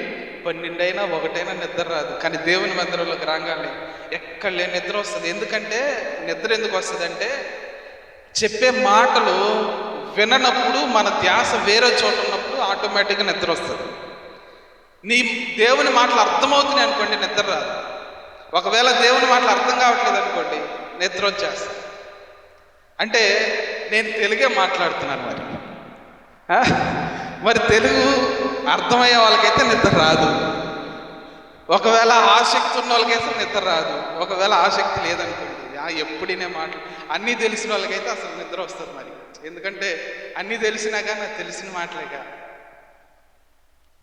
12 అయినా 1 అయినా నిద్ర రాదు. కానీ దేవుని మందిరంలోకి రాగానే ఎక్కడ లేని నిద్ర వస్తుంది. ఎందుకంటే నిద్ర ఎందుకు వస్తుంది అంటే, చెప్పే మాటలు విననప్పుడు మన ధ్యాస వేరే చోట ఉన్నప్పుడు ఆటోమేటిక్గా నిద్ర వస్తుంది. నీ దేవుని మాటలు అర్థమవుతున్నాయి అనుకోండి, నిద్ర రాదు. ఒకవేళ దేవుని మాటలు అర్థం కావట్లేదు అనుకోండి, నిద్ర వచ్చేస్తుంది. అంటే నేను తెలుగే మాట్లాడుతున్నాను. మరి తెలుగు అర్థమయ్యే వాళ్ళకైతే నిద్ర రాదు. ఒకవేళ ఆసక్తి ఉన్న వాళ్ళకైతే నిద్ర రాదు. ఒకవేళ ఆసక్తి లేదనుకోండి, ఎప్పుడైనా మాటలు అన్నీ తెలిసిన వాళ్ళకైతే అసలు నిద్ర వస్తుంది. మరి ఎందుకంటే అన్నీ తెలిసినాక నాకు తెలిసిన మాటలేగా.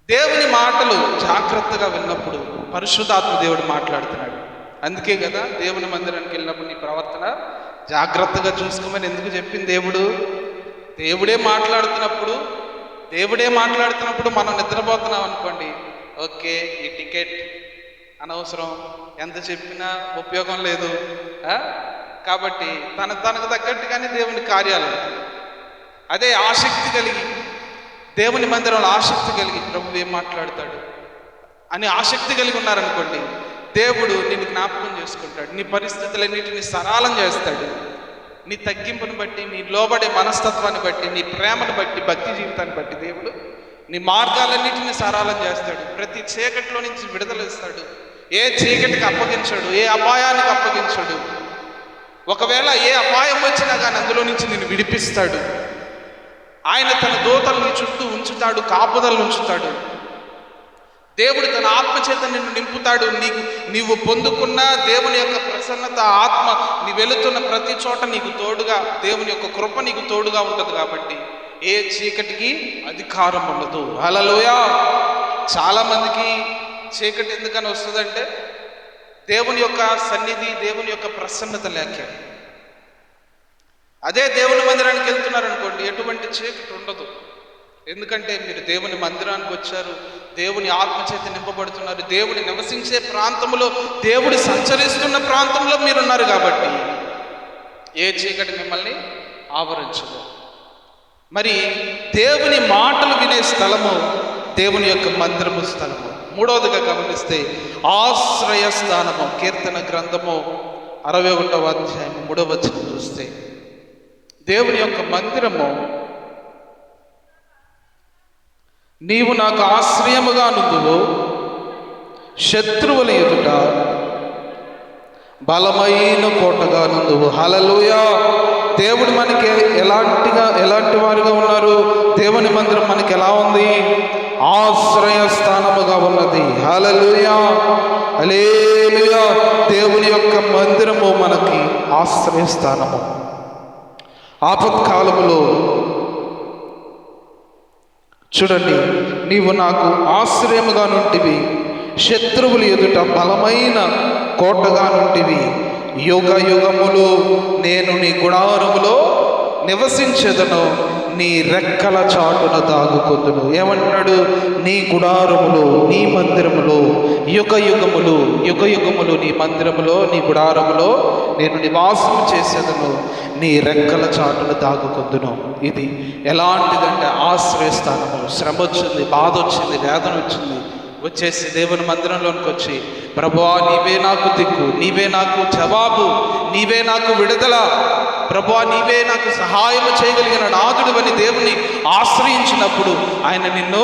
దేవుని మాటలు జాగ్రత్తగా విన్నప్పుడు పరిశుద్ధాత్మ దేవుడు మాట్లాడుతున్నాడు. అందుకే కదా దేవుని మందిరానికి వెళ్ళినప్పుడు నీ ప్రవర్తన జాగ్రత్తగా చూసుకోమని ఎందుకు చెప్పింది దేవుడు. దేవుడే మాట్లాడుతున్నప్పుడు మనం నిద్రపోతున్నాం అనుకోండి, ఓకే, ఈ టికెట్ అనవసరం, ఎంత చెప్పినా ఉపయోగం లేదు. కాబట్టి తనకు తగ్గట్టుగానే దేవుని కార్యాలు. అదే ఆసక్తి కలిగి దేవుని మందిరంలో ఆసక్తి కలిగి ప్రభువు ఏం మాట్లాడతాడు అని ఆసక్తి కలిగి ఉన్నారనుకోండి, దేవుడు నిన్ను జ్ఞాపకం చేసుకుంటాడు. నీ పరిస్థితులన్నిటిని సరళం చేస్తాడు. నీ తగ్గింపుని బట్టి, నీ లోబడే మనస్తత్వాన్ని బట్టి, నీ ప్రేమను బట్టి, భక్తి జీవితాన్ని బట్టి దేవుడు నీ మార్గాలన్నిటిని సరళం చేస్తాడు. ప్రతి చీకటిలో నుంచి విడుదల ఇస్తాడు. ఏ చీకటికి అప్పగించడు, ఏ అపాయానికి అప్పగించడు. ఒకవేళ ఏ అపాయం వచ్చినా కానీ అందులో నుంచి నిన్ను విడిపిస్తాడు. ఆయన తన దూతలు నీ చుట్టూ ఉంచుతాడు, కాపుదలు ఉంచుతాడు. దేవుడు తన ఆత్మచేత నిన్ను నింపుతాడు. నీవు పొందుకున్న దేవుని యొక్క ప్రసన్నత, ఆత్మ నీ వెళుతున్న ప్రతి చోట నీకు తోడుగా, దేవుని యొక్క కృప నీకు తోడుగా ఉంటుంది. కాబట్టి ఏ చీకటికి అధికారం ఉండదు. హల్లెలూయా! చాలామందికి చీకటి ఎందుకని వస్తుందంటే దేవుని యొక్క సన్నిధి, దేవుని యొక్క ప్రసన్నత లేక. అదే దేవుని మందిరానికి వెళ్తున్నారనుకోండి, ఎటువంటి చీకటి ఉండదు. ఎందుకంటే మీరు దేవుని మందిరానికి వచ్చారు, దేవుని ఆత్మచేత నింపబడుతున్నారు, దేవుడు నివసించే ప్రాంతంలో, దేవుడు సంచరిస్తున్న ప్రాంతంలో మీరున్నారు. కాబట్టి ఏ చీకటి మిమ్మల్ని ఆవరించదు. మరి దేవుని మాటలు వినే స్థలము దేవుని యొక్క మందిరము స్థలము. మూడవదిగా గమనిస్తే ఆశ్రయ స్థానము. కీర్తన గ్రంథము 61వ అధ్యాయం 3వ వచనం చూస్తే, దేవుని యొక్క మందిరము, నీవు నాకు ఆశ్రయముగా నుందువు, శత్రువుల ఎదుట బలమైన కోటగా నుందువు. హల్లెలూయా! దేవుడు మనకి ఎలాంటి వారుగా ఉన్నారు? దేవుని మందిరం మనకి ఎలా ఉంది? ఆశ్రయ స్థానముగా ఉన్నది. హల్లెలూయా! హల్లెలూయా! దేవుని యొక్క మందిరము మనకి ఆశ్రయ స్థానము. ఆపత్కాలములో చూడండి, నీవు నాకు ఆశ్రయముగా నుంటివి, శత్రువులు ఎదుట బలమైన కోటగా నుంటివి. యుగ యుగములు నేను నీ గుడారములో నివసించెదను, నీ రెక్కల చాటున దాగుకొందును. ఏమంటున్నాడు? నీ గుడారములో, నీ మందిరములో, యుగ యుగములు నీ మందిరములో, నీ గుడారములో నేను నివాసం చేసేదను, నీ రెక్కల చాటున దాగుకొందును. ఇది ఎలాంటిదంటే ఆశ్రయస్థానము. శ్రమ వచ్చింది, బాధ వచ్చింది, వేదన వచ్చింది, వచ్చేసి దేవుని మందిరంలోనికి వచ్చి, ప్రభువా నీవే నాకు దిక్కు, నీవే నాకు జవాబు, నీవే నాకు విడుదల, ప్రభువా నీవే నాకు సహాయం చేయగలిగిన నాదుడు అని దేవుని ఆశ్రయించినప్పుడు ఆయన నిన్ను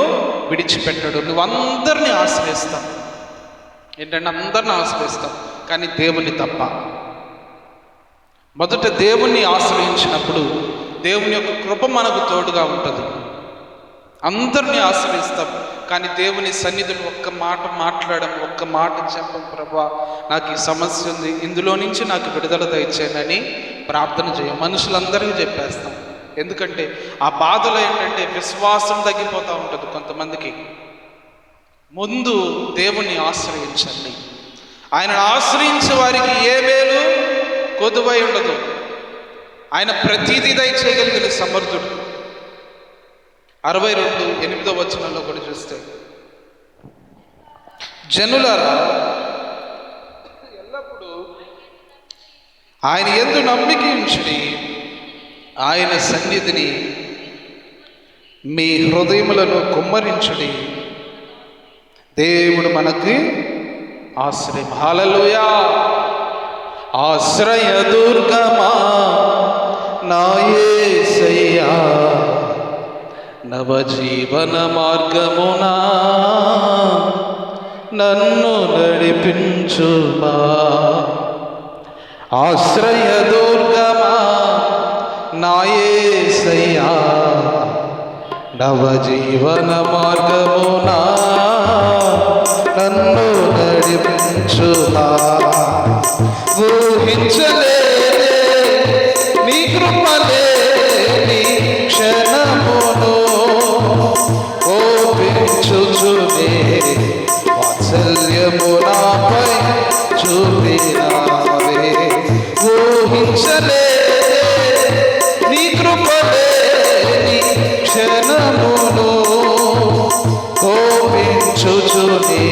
విడిచిపెట్టాడు. నువ్వు అందరినీ ఆశ్రయిస్తావు. ఏంటంటే అందరిని ఆశ్రయిస్తావు, కానీ దేవుని తప్ప. మొదట దేవుణ్ణి ఆశ్రయించినప్పుడు దేవుని యొక్క కృప మనకు తోడుగా ఉంటుంది. అందరినీ ఆశ్రయిస్తాం, కానీ దేవుని సన్నిధిలో ఒక్క మాట మాట్లాడడం, ఒక్క మాట చెప్పం, ప్రభా నాకు ఈ సమస్య ఉంది, ఇందులో నుంచి నాకు విడుదల దయచేయనని ప్రార్థన చేయం. మనుషులందరికీ చెప్పేస్తాం. ఎందుకంటే ఆ బాధలో ఏంటంటే విశ్వాసం తగ్గిపోతూ ఉంటుంది కొంతమందికి. ముందు దేవుణ్ణి ఆశ్రయించండి. ఆయనను ఆశ్రయించే వారికి ఏ మేలు కొదువై ఉండదు. ఆయన ప్రతీది దయచేయగలిగిన సమర్థుడు. 62:8 కూడా చూస్తే, జనులారా ఎల్లప్పుడూ ఆయన యందు నమ్మిక ఉంచుడి, ఆయన సన్నిధిని మీ హృదయములను కుమ్మరించుడి. దేవుడు మనకి ఆశ్రయం. హల్లెలూయా. ఆశ్రయ దుర్గమా నా యేసయ్యా, నవజీవన మార్గమునా నన్ను నడిపించుమా. ఆశ్రయ దుర్గమా నా యేసయ్యా, నవజీవన మార్గమునా నన్ను నడిపించుమా. ఊహించలేని నీ కృపలేని క్షణమును ఓపించుచునే వాత్సల్యము నాపై చూపినావే. ఊహించలేని నీ కృపలేని క్షణమును ఓపించుచునే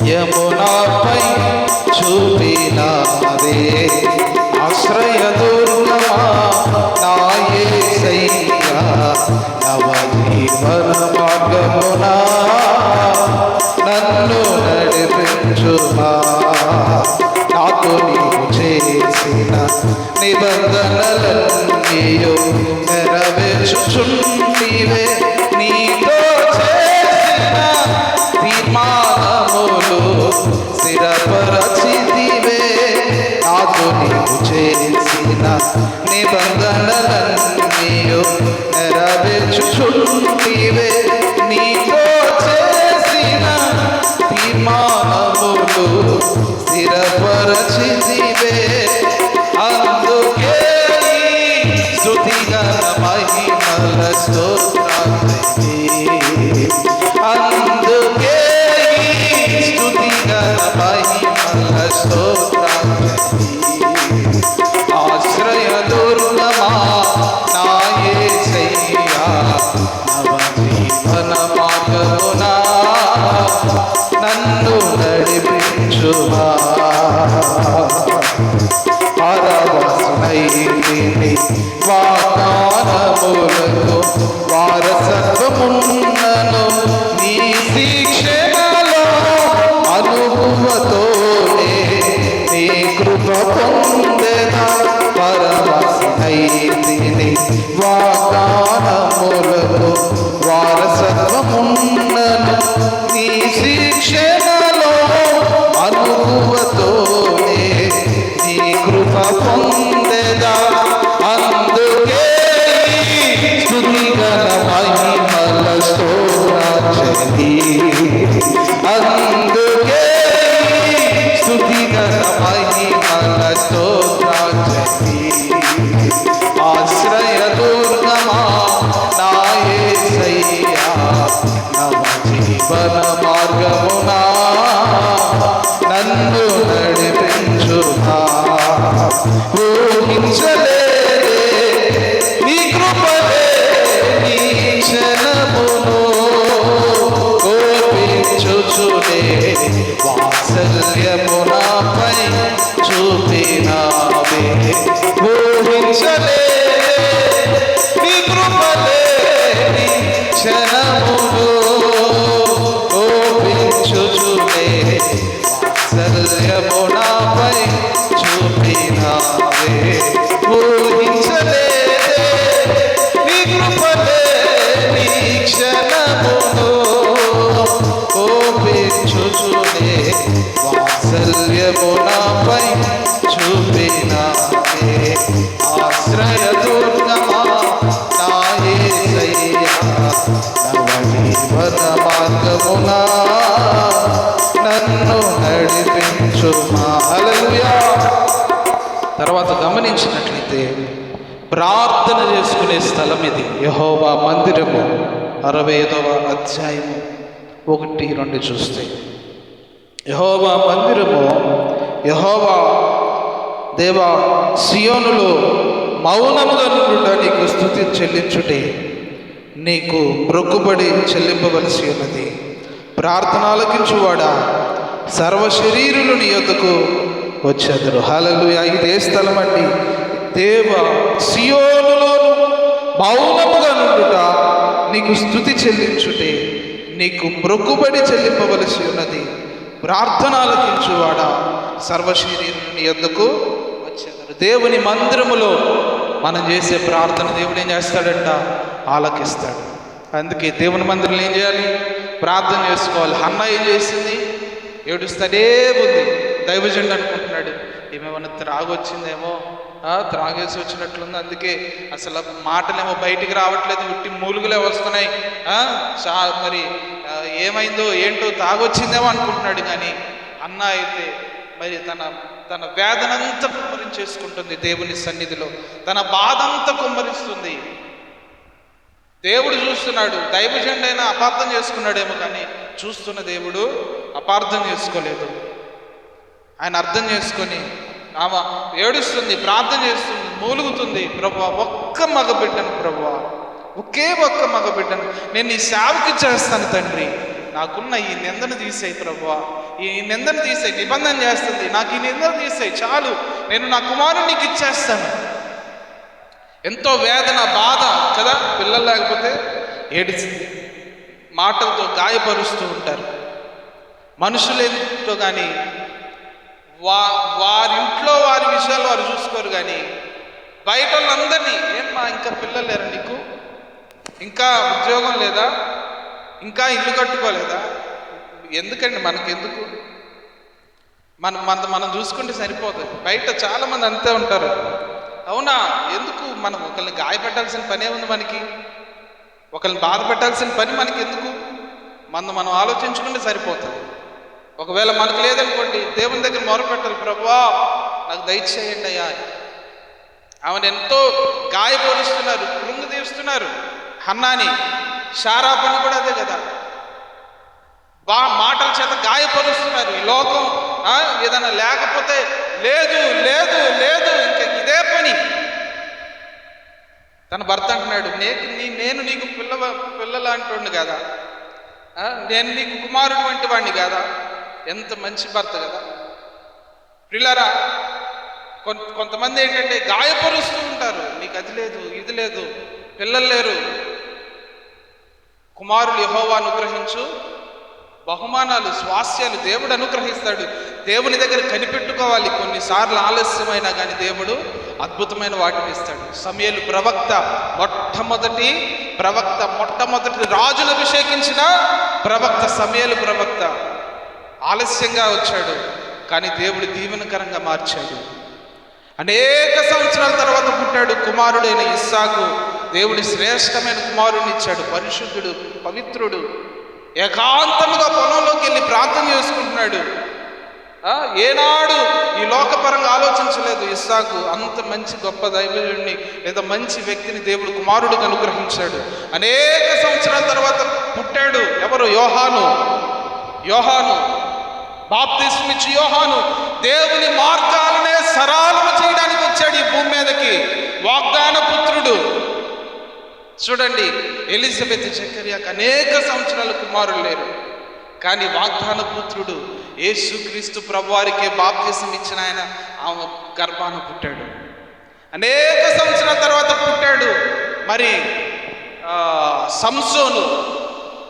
యమునాపై చూపినావే. ఆశ్రయ దుర్గమా నా యేసయ్యా, నవజీవన మార్గమునా నన్ను నడిపించుమా. నాతో నీవు చేసిన నిబంధనలన్నీయు నెరవేర్చుచుంటివే. నీతో చేసిన తీర్మానములు స్థిరపరచితివే. నాతో నీవు చేసిన నిబంధనలన్నీయు నెరవేర్చుచుంటివే. నీతో చేసిన తీర్మానములు స్థిరపరచితివే. అందుకే స్తుతిగణ మహిమల స్తోత్రాలే. అందుకే స్తుతిగణ మహిమల స్తోత్రాలే. ఆశ్రయ దుర్గమా నా యేసయ్యా, నవజీవన మార్గమునా నన్ను నడిపించుమా. పరవశునైతిని వాగ్దానములకు వారసత్వమున్నను నీ శిక్షణలో అనుభవతోనే నీ కృప పొందెదా. పరవశునైతిని వాగ్దానములకు వారసత్వమున్నను నీ శిక్షణలో అనుభవతోనే నీ కృప పొందెదా. అందుకే స్తుతిగణ మహిమల స్తోత్రాంజలి. అందుకే స్తుతిగణ మహిమల స్తోత్రాంజలి. ఆశ్రయ దుర్గమా నా యేసయ్యా, నవజీవన మార్గమునా నన్ను నడిపించుమా. ఊహించలేని నీ కృపలేని క్షణమును ఓపించుచునే వాత్సల్యము నాపై చూపినావే. ఊహించలేని నీ కృపలేని క్షణమును ఓపించుచునే వాత్సల్యము నాపై చూపినావే. ఊహించలేని నీ కృపలేని క్షణమును ఓపించుచునే వాత్సల్యము నాపై చూపినావే. ఆశ్రయ దుర్గమా నా యేసయ్యా, నవ జీవన మార్గమున నన్ను నడిపించుమా. హల్లెలూయా. తర్వాత గమనించినట్లయితే ప్రార్థన చేసుకునే స్థలం ఇది. యెహోవా మందిరము 65వ అధ్యాయము 1-2 చూస్తే, యెహోవా మందిరము, యెహోవా దేవా సియోనులో మౌనముగా నుండుట నీకు స్తుతి చెల్లించుటే నీకు మొక్కుబడి చెల్లింపవలసి ఉన్నది. ప్రార్థన ఆలకించువాడా, సర్వ శరీరులు నీ యొద్దకు వచ్చెదరు. హల్లెలూయా. ఇదే స్థలం అండి. దేవ సియోనులో మౌనముగా నుండుట నీకు స్తుతి చెల్లించుటే నీకు మొక్కుబడి చెల్లింపవలసి ఉన్నది. ప్రార్థన ఆలకించువాడా, సర్వ శరీరులు నీ యొద్దకు వచ్చెదరు. దేవుని మందిరములో మనం చేసే ప్రార్థన దేవుడు ఏం చేస్తాడంట? ఆలకిస్తాడు. అందుకే దేవుని మందిరంలో ఏం చేయాలి? ప్రార్థన చేసుకోవాలి. హన్న ఏం చేసింది? ఏడుస్తాడే ఉంది. దైవజనుడు అనుకుంటున్నాడు ఏమేమన్నా త్రాగొచ్చిందేమో, త్రాగేసి వచ్చినట్లుంది, అందుకే అసలు మాటలేమో బయటికి రావట్లేదు, ఉట్టి మూలుగులే వస్తున్నాయి, మరి ఏమైందో ఏంటో తాగొచ్చిందేమో అనుకుంటున్నాడు. కానీ అన్న అయితే మరి తన వేదనంతా కుమ్మరించేసుకుంటుంది దేవుని సన్నిధిలో, తన బాధంతా కుమ్మరిస్తుంది. దేవుడు చూస్తున్నాడు. దైవజనుడైనా అపార్థం చేసుకున్నాడేమో, కానీ చూస్తున్న దేవుడు అపార్థం చేసుకోలేదు. ఆయన అర్థం చేసుకొని ఆమె ఏడుస్తుంది, ప్రార్థన చేస్తుంది, మూలుగుతుంది. ప్రభువా, ఒక్క మగబిడ్డను ప్రభువా, ఒకే ఒక్క మగబిడ్డను నేను నీ సేవకి చేస్తాను తండ్రి, నాకున్న ఈ నిందను తీసేయి ప్రభువా, ఈ నిందను తీసేయి. నిబంధన చేస్తుంది, నాకు ఈ నిందను తీసేయి చాలు, నేను నా కుమారుని నీకు ఇచ్చేస్తాను. ఎంతో వేదన, బాధ కదా. పిల్లలు లేకపోతే ఏడిచింది, మాటలతో గాయపరుస్తూ ఉంటారు మనుషులేంటో. కానీ వారింట్లో వారి విషయాలు వారు చూసుకోరు. కానీ బయట వాళ్ళందరినీ, ఏమ్మా ఇంకా పిల్లలు లేరా నీకు, ఇంకా ఉద్యోగం లేదా, ఇంకా ఇల్లు కట్టుకోలేదా, ఎందుకండి మనకెందుకు, మనం చూసుకుంటే సరిపోతుంది. బయట చాలామంది అంతే ఉంటారు. అవునా, ఎందుకు మనం ఒకరిని గాయపెట్టాల్సిన పనే ఉంది మనకి, ఒకరిని బాధ పెట్టాల్సిన పని మనకి ఎందుకు, మనం ఆలోచించుకుంటే సరిపోతుంది. ఒకవేళ మనకు లేదనుకోండి, దేవుని దగ్గర మొరపెట్టాలి, ప్రభువా నాకు దయచేయండి అయ్యా. ఆమెను ఎంతో గాయపరుస్తున్నారు, కృంగదీస్తున్నారు. హన్నాని, షారాపని కూడా అదే కదా, మాటల చేత గాయపరుస్తున్నారు. ఈ లోకం ఏదైనా లేకపోతే లేదు లేదు లేదు, ఇంకా ఇదే పని. తన భర్త అంటున్నాడు, నేను నీకు పిల్లలాంటి కదా, నేను నీకు కుమారుడు వంటి వాడిని కదా. ఎంత మంచి భర్త కదా. పిల్లరా, కొంతమంది ఏంటంటే గాయపరుస్తూ ఉంటారు, నీకు అది లేదు ఇది లేదు, పిల్లలు లేరు. కుమారులు యెహోవా అనుగ్రహించు బహుమానాలు, స్వాస్యాలు దేవుడు అనుగ్రహిస్తాడు. దేవుని దగ్గర కనిపెట్టుకోవాలి. కొన్నిసార్లు ఆలస్యమైనా కానీ దేవుడు అద్భుతమైన వాటిని ఇస్తాడు. సమూయేలు ప్రవక్త, మొట్టమొదటి రాజును అభిషేకించిన ప్రవక్త సమూయేలు ప్రవక్త. ఆలస్యంగా వచ్చాడు, కానీ దేవుడు దీవెనకరంగా మార్చాడు. అనేక సంవత్సరాల తర్వాత పుట్టాడు కుమారుడైన ఇస్సాకు. దేవుడి శ్రేష్టమైన కుమారుడిని ఇచ్చాడు. పరిశుద్ధుడు, పవిత్రుడు, ఏకాంతముగా పొలంలోకి వెళ్ళి ప్రార్థన చేసుకుంటున్నాడు. ఏనాడు ఈ లోకపరంగా ఆలోచించలేదు ఇస్సాకు. అంత మంచి గొప్ప దైవజుడిని లేదా మంచి వ్యక్తిని దేవుడు కుమారుడికి అనుగ్రహించాడు. అనేక సంవత్సరాల తర్వాత పుట్టాడు. ఎవరు? యోహాను బాప్తిస్మిచ్చి యోహాను దేవుని మార్గాలనే సరళము చేయడానికి వచ్చాడు ఈ భూమి మీదకి. వాగ్దాన పుత్రుడు. చూడండి, ఎలిజబెత్ జకర్యాకు అనేక సంవత్సరాల కుమారులు లేరు, కానీ వాగ్దాన పుత్రుడు యేసుక్రీస్తు ప్రభువారికే బాప్తిసం ఇచ్చిన ఆయన ఆమె గర్భాన పుట్టాడు. అనేక సంవత్సరాల తర్వాత పుట్టాడు మరి సంసోను.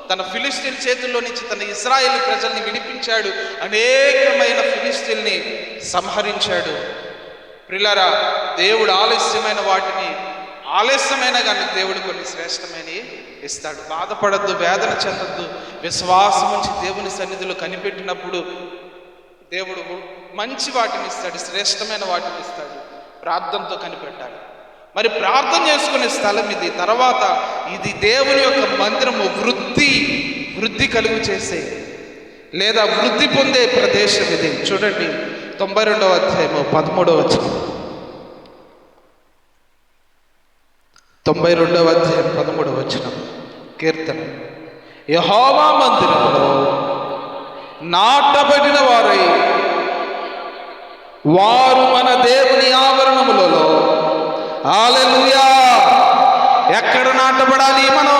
తన ఫిలిస్తీన్ చేతుల్లో నుంచి తన ఇశ్రాయేలు ప్రజల్ని విడిపించాడు. అనేకమైన ఫిలిస్తీన్ని సంహరించాడు. ప్రియులారా, దేవుడు ఆలస్యమైన కానీ దేవుడు కొన్ని శ్రేష్టమైనవి ఇస్తాడు. బాధపడద్దు, వేదన చెందద్దు. విశ్వాసం ఉంచి దేవుని సన్నిధిలో కనిపెట్టినప్పుడు దేవుడు మంచి వాటిని ఇస్తాడు, శ్రేష్టమైన వాటిని ఇస్తాడు. ప్రార్థనతో కనిపెట్టాలి. మరి ప్రార్థన చేసుకునే స్థలం ఇది. తర్వాత ఇది దేవుని యొక్క మందిరము, వృద్ధి కలుగు చేసే లేదా వృద్ధి పొందే ప్రదేశం ఇది. చూడండి 92వ అధ్యాయము 13వ వచనం. 92వ అధ్యాయం 13వ వచనం కీర్తన. యెహోవా మందిరములో నాటబడిన వారై వారు మన దేవుని ఆవరణములలో. హల్లెలూయా. ఎక్కడ నాటబడాలి మనం?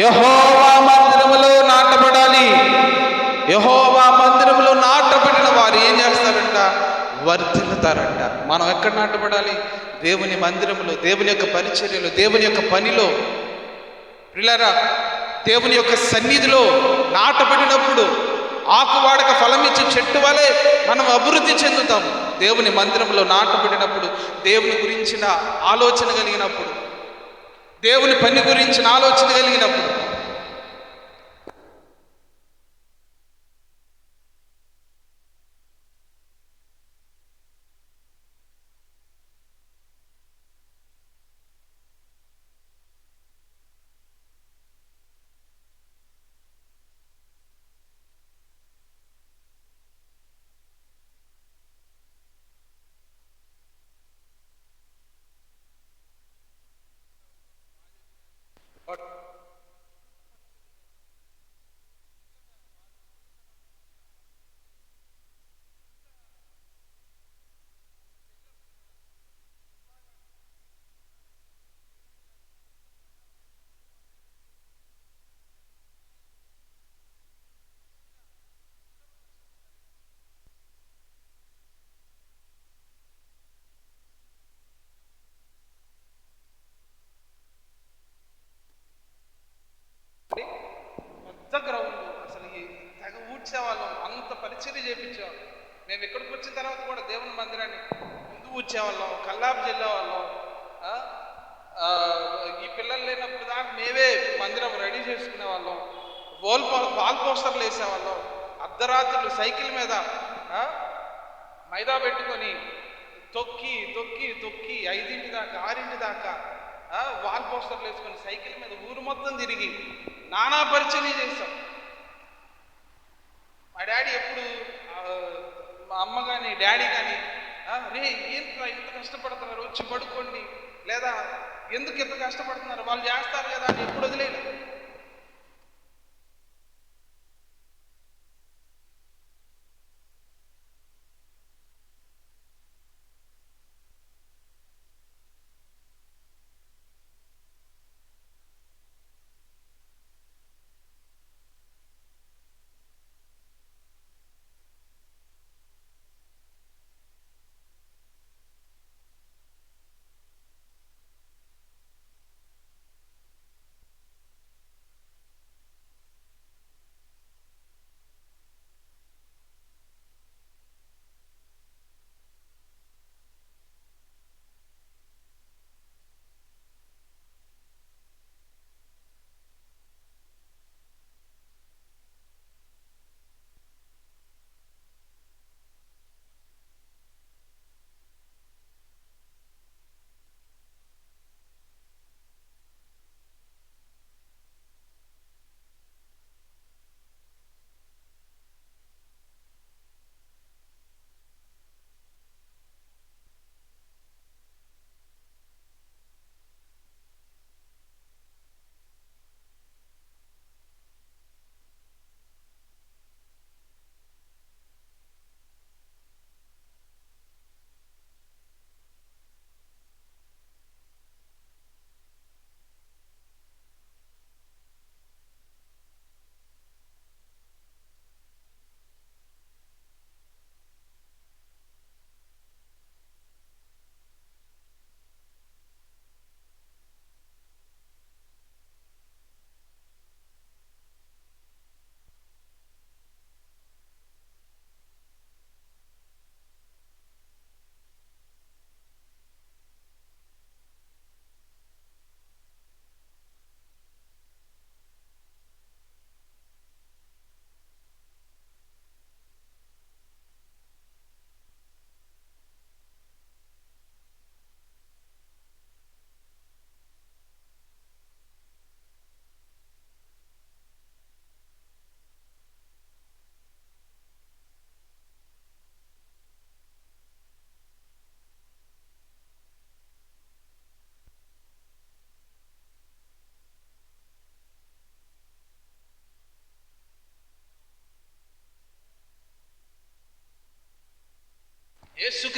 యెహోవా మందిరములో నాటబడాలి. యెహోవా మందిరములో నాటబడిన వారు ఏం చేస్తారంట? వర్ధిల్లుతారంట. మనం ఎక్కడ నాటబడాలి? దేవుని మందిరములో, దేవుని యొక్క పరిచర్యలో, దేవుని యొక్క పనిలో. ప్రియులారా, దేవుని యొక్క సన్నిధిలో నాటబడినప్పుడు ఆకువాడక ఫలమిచ్చే చెట్టు వలె మనం అభివృద్ధి చెందుతాము. దేవుని మందిరంలో నాటబడినప్పుడు, దేవుని గురించిన ఆలోచన కలిగినప్పుడు, దేవుని పని గురించిన ఆలోచన కలిగినప్పుడు. పెద్ద గ్రౌండ్, అసలు తెగ ఊడ్చేవాళ్ళం, అంత పరిచర్య చేయించేవాళ్ళం. మేము ఇక్కడికి వచ్చిన తర్వాత కూడా దేవుని మందిరాన్ని ముందు ఊడ్చేవాళ్ళం, కల్లాపు చల్లేవాళ్ళం. ఈ పిల్లలు లేనప్పుడు దాకా మేమే మందిరం రెడీ చేసుకునే వాళ్ళం. వాల్ పోస్టర్లు వేసేవాళ్ళం. అర్ధరాత్రులు సైకిల్ మీద మైదా పెట్టుకొని తొక్కి 5 దాకా 6 దాకా వాల్ పోస్టర్లు వేసుకొని సైకిల్ మీద ఊరు మొత్తం తిరిగి నానా పరిచర్య చేశాం. మా డాడీ ఎప్పుడు, మా అమ్మ కానీ డాడీ కానీ, రే ఇంత కష్టపడుతున్నారు, వచ్చి పడుకోండి, లేదా ఎందుకు ఇంత కష్టపడుతున్నారు, వాళ్ళు చేస్తారు కదా అని ఎప్పుడు వదిలేదు.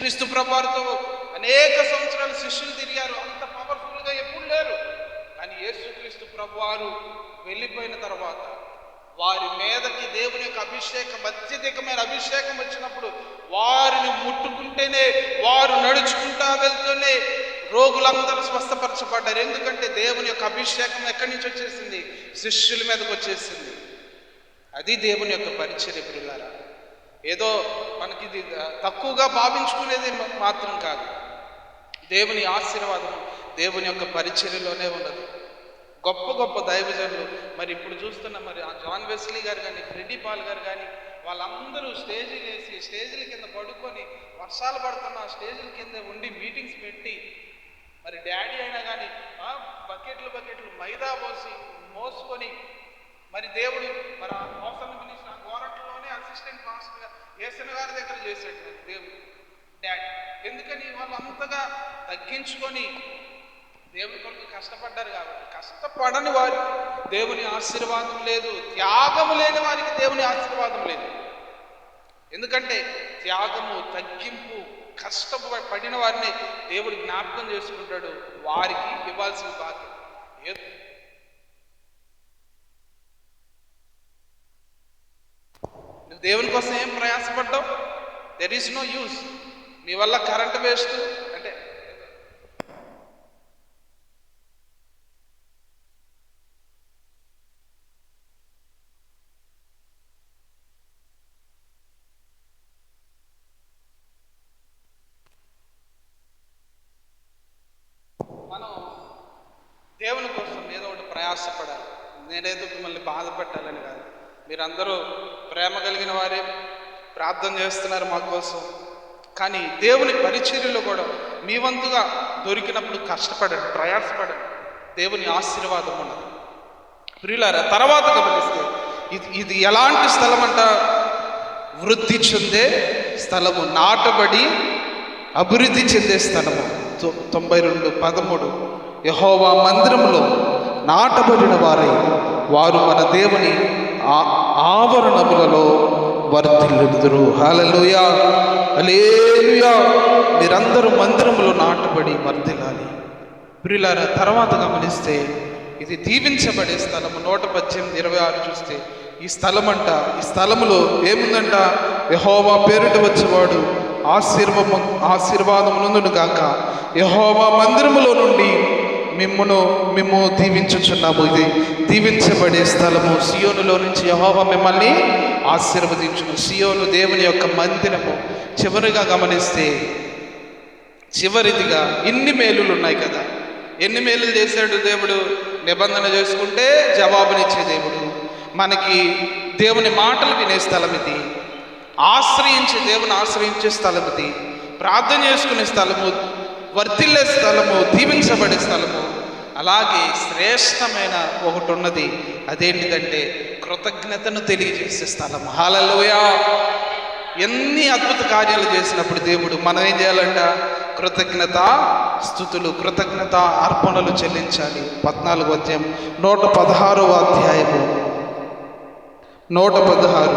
యేసుక్రీస్తు ప్రభువారితో అనేక సంవత్సరాలు శిష్యులు తిరిగారు. అంత పవర్ఫుల్గా ఎప్పుడు లేరు. కానీ యేసుక్రీస్తు ప్రభువారు వెళ్ళిపోయిన తర్వాత వారి మీదకి దేవుని యొక్క అభిషేకం, అత్యధికమైన అభిషేకం వచ్చినప్పుడు వారిని ముట్టుకుంటేనే, వారు నడుచుకుంటా వెళ్తూనే రోగులందరూ స్వస్థపరచబడ్డారు. ఎందుకంటే దేవుని యొక్క అభిషేకం ఎక్కడి నుంచి వచ్చేసింది? శిష్యుల మీదకి వచ్చేసింది. అది దేవుని యొక్క పరిచర్య ప్రియులారా. ఏదో మనకి ఇది తక్కువగా భావించుకునేది మాత్రం కాదు. దేవుని ఆశీర్వాదం దేవుని యొక్క పరిచర్యలోనే ఉన్నది. గొప్ప గొప్ప దైవజనులు మరి ఇప్పుడు చూస్తున్న మరి జాన్ వెస్లీ గారు కానీ, ఫ్రెడ్డీ పాల్ గారు కానీ, వాళ్ళందరూ స్టేజీలు వేసి స్టేజీల కింద పడుకొని వర్షాలు పడుతున్న స్టేజీల కింద ఉండి మీటింగ్స్ పెట్టి, మరి డాడీ అయినా కానీ బకెట్లు మైదా పోసి మోసుకొని, మరి దేవుడు మరి ఆ మోసం మినిస్టర్ ఆ గోరంట్లోనే అసిస్టెంట్ మాస్టర్గా ఏసన గారి దగ్గర చేశాడు మరి దేవుడు డాడీ. ఎందుకని? వాళ్ళు అంతగా తగ్గించుకొని దేవుని కొరకు కష్టపడ్డారు కాబట్టి. కష్టపడని వారికి దేవుని ఆశీర్వాదం లేదు. త్యాగము లేని వారికి దేవుని ఆశీర్వాదం లేదు. ఎందుకంటే త్యాగము, తగ్గింపు, కష్టపడిన వారిని దేవుడు జ్ఞాపకం చేసుకుంటాడు. వారికి ఇవ్వాల్సిన బాధ్యత. నువ్వు దేవుని కోసం ఏం ప్రయాసపడ్డావు? There is no use. నీ వల్ల కరెంట్ వేస్ట్ అంటే మనం దేవుని కోసం ఏదో ఒకటి ప్రయాసపడాలి. నేనేదో మిమ్మల్ని బాధ పెట్టాలని కాదు. మీరందరూ ప్రేమ కలిగిన వారే, ప్రార్థన చేస్తున్నారు మా కోసం. కానీ దేవుని పరిచర్యలో కూడా మీ వంతుగా దొరికినప్పుడు కష్టపడండి, ప్రయాసపడండి. దేవుని ఆశీర్వాదం ఉన్నది ప్రియులారా. తర్వాత గమనిస్తే ఇది ఎలాంటి స్థలం అంట? వృద్ధి చెందే స్థలము, నాటబడి అభివృద్ధి చెందే స్థలము. 92:13 యెహోవా మందిరములో నాటబడిన వారై వారు మన దేవుని ఆవరణములలో వర్ధిల్లుదురు. హల్లెలూయా, హల్లెలూయా. మీరందరూ మందిరములో నాటబడి వర్ధిల్లాలి ప్రియులారా. తర్వాత గమనిస్తే ఇది దీవించబడే స్థలము. 118:26 చూస్తే ఈ స్థలం అంట, ఈ స్థలములో ఏముందంట? యెహోవా పేరిట వచ్చేవాడు ఆశీర్వాదమునందును గాక. యెహోవా మందిరములో నుండి మిమ్ము దీవించుచున్నాము. ఇది దీవించబడే స్థలము. సియోనులో నుంచి యెహోవా మిమ్మల్ని ఆశీర్వదించును. సియోను దేవుని యొక్క మందిరము. చివరిగా గమనిస్తే చివరిదిగా ఇన్ని మేలులు ఉన్నాయి కదా. ఎన్ని మేలులు చేశాడు దేవుడు? నిబంధన చేసుకుంటే జవాబునిచ్చే దేవుడు. మనకి దేవుని మాటలు వినే స్థలం ఇది. దేవుని ఆశ్రయించే స్థలం ఇది. ప్రార్థన చేసుకునే స్థలము, వర్ధిల్లే స్థలము, దీవించబడే స్థలము. అలాగే శ్రేష్టమైన ఒకటి ఉన్నది. అదేంటిదంటే కృతజ్ఞతను తెలియజేసే స్థలం. హల్లెలూయా. ఎన్ని అద్భుత కార్యాలు చేసినప్పుడు దేవుడు మనం ఏం చేయాలంట? కృతజ్ఞత స్తుతులు, కృతజ్ఞత అర్పణలు చెల్లించాలి. 14వ అధ్యాయం 116వ అధ్యాయము 116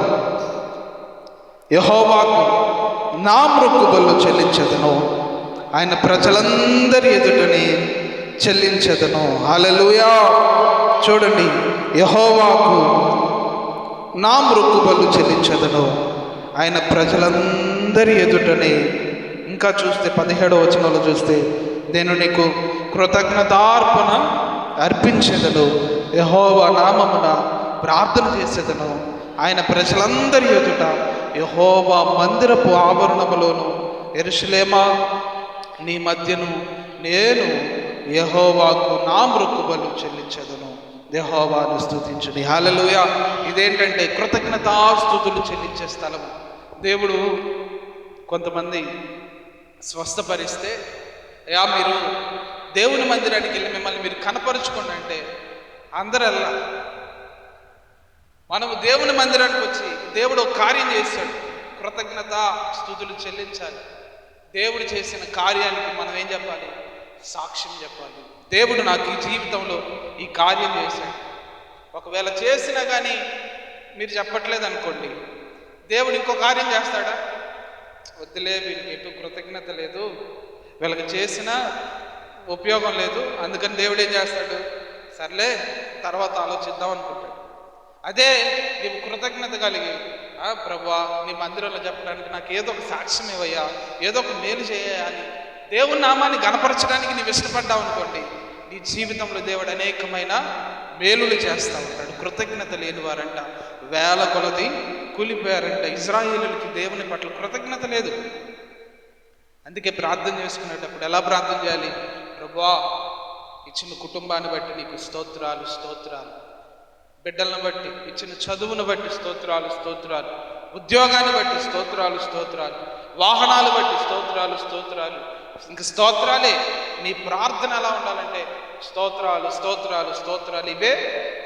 యెహోవాకు నా మొక్కుబళ్ళు చెల్లించదను, ఆయన ప్రజలందరి ఎదుటని చెల్లించదను. హల్లెలూయా. చూడండి, యెహోవాకు నా మొక్కుబళ్ళు చెల్లించదను, ఆయన ప్రజలందరి ఎదుటని. ఇంకా చూస్తే 17వ వచనంలో చూస్తే నేను నీకు కృతజ్ఞతార్పణ అర్పించేదను, యెహోవా నామమున ప్రార్థన చేసేదను, ఆయన ప్రజలందరి ఎదుట యెహోవా మందిరపు ఆవరణములోను యెరూషలేమా నీ మధ్యను నేను యెహోవాకు నా మొక్కుబళ్ళు చెల్లించదను. యెహోవాను స్తుతించుడి. హల్లెలూయా. ఇదేంటంటే కృతజ్ఞతాస్తుతులు చెల్లించే స్థలము. దేవుడు కొంతమంది స్వస్థపరిస్తే, మీరు దేవుని మందిరానికి వెళ్ళి మిమ్మల్ని మీరు కనపరుచుకోండి అంటే అందరల్లా. మనము దేవుని మందిరానికి వచ్చి దేవుడు ఒక కార్యం చేశాడు, కృతజ్ఞత స్తుతులు చెల్లించాలి. దేవుడు చేసిన కార్యానికి మనం ఏం చెప్పాలి? సాక్ష్యం చెప్పాలి. దేవుడు నాకు ఈ జీవితంలో ఈ కార్యం చేశాడు. ఒకవేళ చేసినా కానీ మీరు చెప్పట్లేదు అనుకోండి, దేవుడు ఇంకో కార్యం చేస్తాడా? వద్దులే, వీళ్ళకి ఎటు కృతజ్ఞత లేదు, వీళ్ళకి చేసిన ఉపయోగం లేదు, అందుకని దేవుడు ఏం చేస్తాడు, సర్లే తర్వాత ఆలోచిద్దాం అనుకుంటాడు. అదే నీవు కృతజ్ఞత కలిగి, ప్రభువా నీ మందిరంలో చెప్పడానికి నాకు ఏదో ఒక సాక్ష్యం ఇవ్వయ్యా, ఏదో ఒక మేలు చేయాలి, దేవుని నామాన్ని గణపరచడానికి నీవు ఇష్టపడ్డావు అనుకోండి, నీ జీవితంలో దేవుడు అనేకమైన మేలులు చేస్తూ ఉంటాడు. కృతజ్ఞత లేని వారంట వేల కొలది కూలిపోయారంట. ఇజ్రాయేలులకి దేవుని పట్ల కృతజ్ఞత లేదు. అందుకే ప్రార్థన చేసుకునేటప్పుడు ఎలా ప్రార్థన చేయాలి, ప్రభువా ఇచ్చిన కుటుంబాన్ని బట్టి నీకు స్తోత్రాలు స్తోత్రాలు, బిడ్డలను బట్టి, ఇచ్చిన చదువును బట్టి స్తోత్రాలు స్తోత్రాలు, ఉద్యోగాన్ని బట్టి స్తోత్రాలు స్తోత్రాలు, వాహనాలు బట్టి స్తోత్రాలు స్తోత్రాలు, ఇంక స్తోత్రాలే. నీ ప్రార్థన ఎలా ఉండాలంటే స్తోత్రాలు స్తోత్రాలు స్తోత్రాలు, ఇవే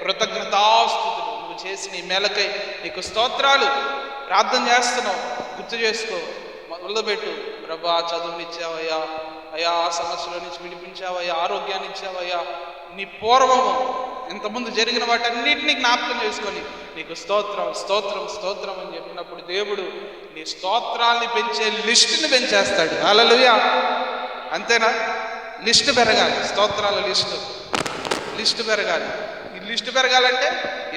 కృతజ్ఞతాస్తుతులు. నువ్వు చేసిన ఈ మేలకై నీకు స్తోత్రాలు. ప్రార్థన చేస్తున్నావు, గుర్తు చేసుకో, మొదలుపెట్టు. ప్రభా చదువునిచ్చావయ్యా, అయ్యా ఆ సమస్యల నుంచి విడిపించావయ్యా, ఆరోగ్యాన్ని ఇచ్చావయ్యా, నీ పూర్వము ఇంతకుముందు జరిగిన వాటన్నిటినీ జ్ఞాపకం చేసుకొని నీకు స్తోత్రం స్తోత్రం స్తోత్రం అని చెప్పినప్పుడు దేవుడు నీ స్తోత్రాల్ని పెంచే లిస్టుని పెంచేస్తాడు. హల్లెలూయా. అంతేనా? లిస్టు పెరగాలి, స్తోత్రాల లిస్టు పెరగాలి. ఈ లిస్టు పెరగాలంటే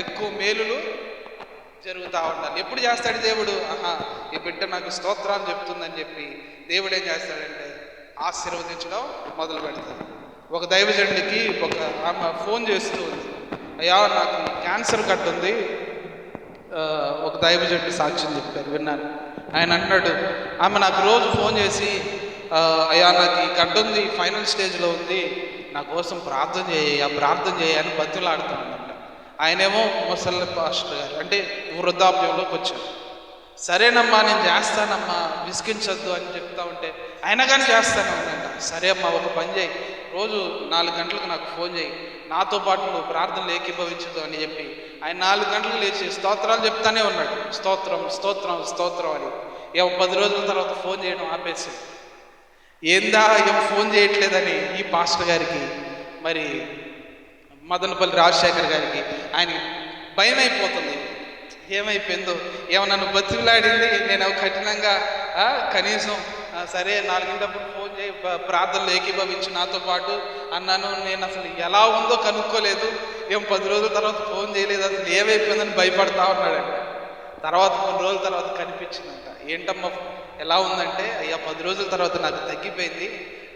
ఎక్కువ మేలులు జరుగుతూ ఉండాలి. ఎప్పుడు చేస్తాడు దేవుడు, ఈ బిడ్డ నాకు స్తోత్రాలు చెప్తుందని చెప్పి దేవుడు ఏం చేస్తాడంటే ఆశీర్వదించడం మొదలు పెడతాడు. ఒక దైవజనుడికి ఒక ఆమె ఫోన్ చేస్తూ ఉంది, అయ్యా నాకు క్యాన్సర్ కట్ ఉంది. ఒక దైవజనుడి సాక్ష్యం చెప్పారు, విన్నాను. ఆయన అన్నాడు, ఆమె నాకు రోజు ఫోన్ చేసి, అయ్యా నాకు ఈ గడ్డ ఉంది, ఫైనల్ స్టేజ్లో ఉంది, నా కోసం ప్రార్థన చేయని బతులాడుతున్నాడంట. ఆయనేమో ముసలి పాస్టర్ గారు, అంటే వృద్ధాప్యంలోకి వచ్చాడు. సరేనమ్మా నేను చేస్తానమ్మా, విసిగించొద్దు అని చెప్తా ఉంటే ఆయన కానీ చేస్తాను అంట. సరే అమ్మా, ఒక పని చేయి, రోజు 4 గంటలకు నాకు ఫోన్ చేయి, నాతో పాటు నువ్వు ప్రార్థనలు ఏకీభవించదు అని చెప్పి ఆయన 4 గంటలకు లేచి స్తోత్రాలు చెప్తానే ఉన్నాడు. స్తోత్రం స్తోత్రం స్తోత్రం అని. 10 రోజుల తర్వాత ఫోన్ చేయడం ఆపేసి, ఏందా ఏం ఫోన్ చేయట్లేదని ఈ పాస్టర్ గారికి, మరి మదనపల్లి రాజశేఖర్ గారికి ఆయనకి భయం అయిపోతుంది. ఏమైపోయిందో, నన్ను బతిలాడింది, నేను కఠినంగా కనీసం సరే 4 గంటప్పుడు ఫోన్ చేయి, ప్రార్థనలు ఏకీభవించి నాతో పాటు అన్నాను, నేను అసలు ఎలా ఉందో కనుక్కోలేదు, 10 రోజుల తర్వాత ఫోన్ చేయలేదు, అసలు ఏమైపోయిందని భయపడతా ఉన్నాడంట. తర్వాత కొన్ని రోజుల తర్వాత కనిపించిందంట. ఏంటమ్మా ఎలా ఉందంటే, అయ్యా 10 రోజుల తర్వాత నాకు తగ్గిపోయింది,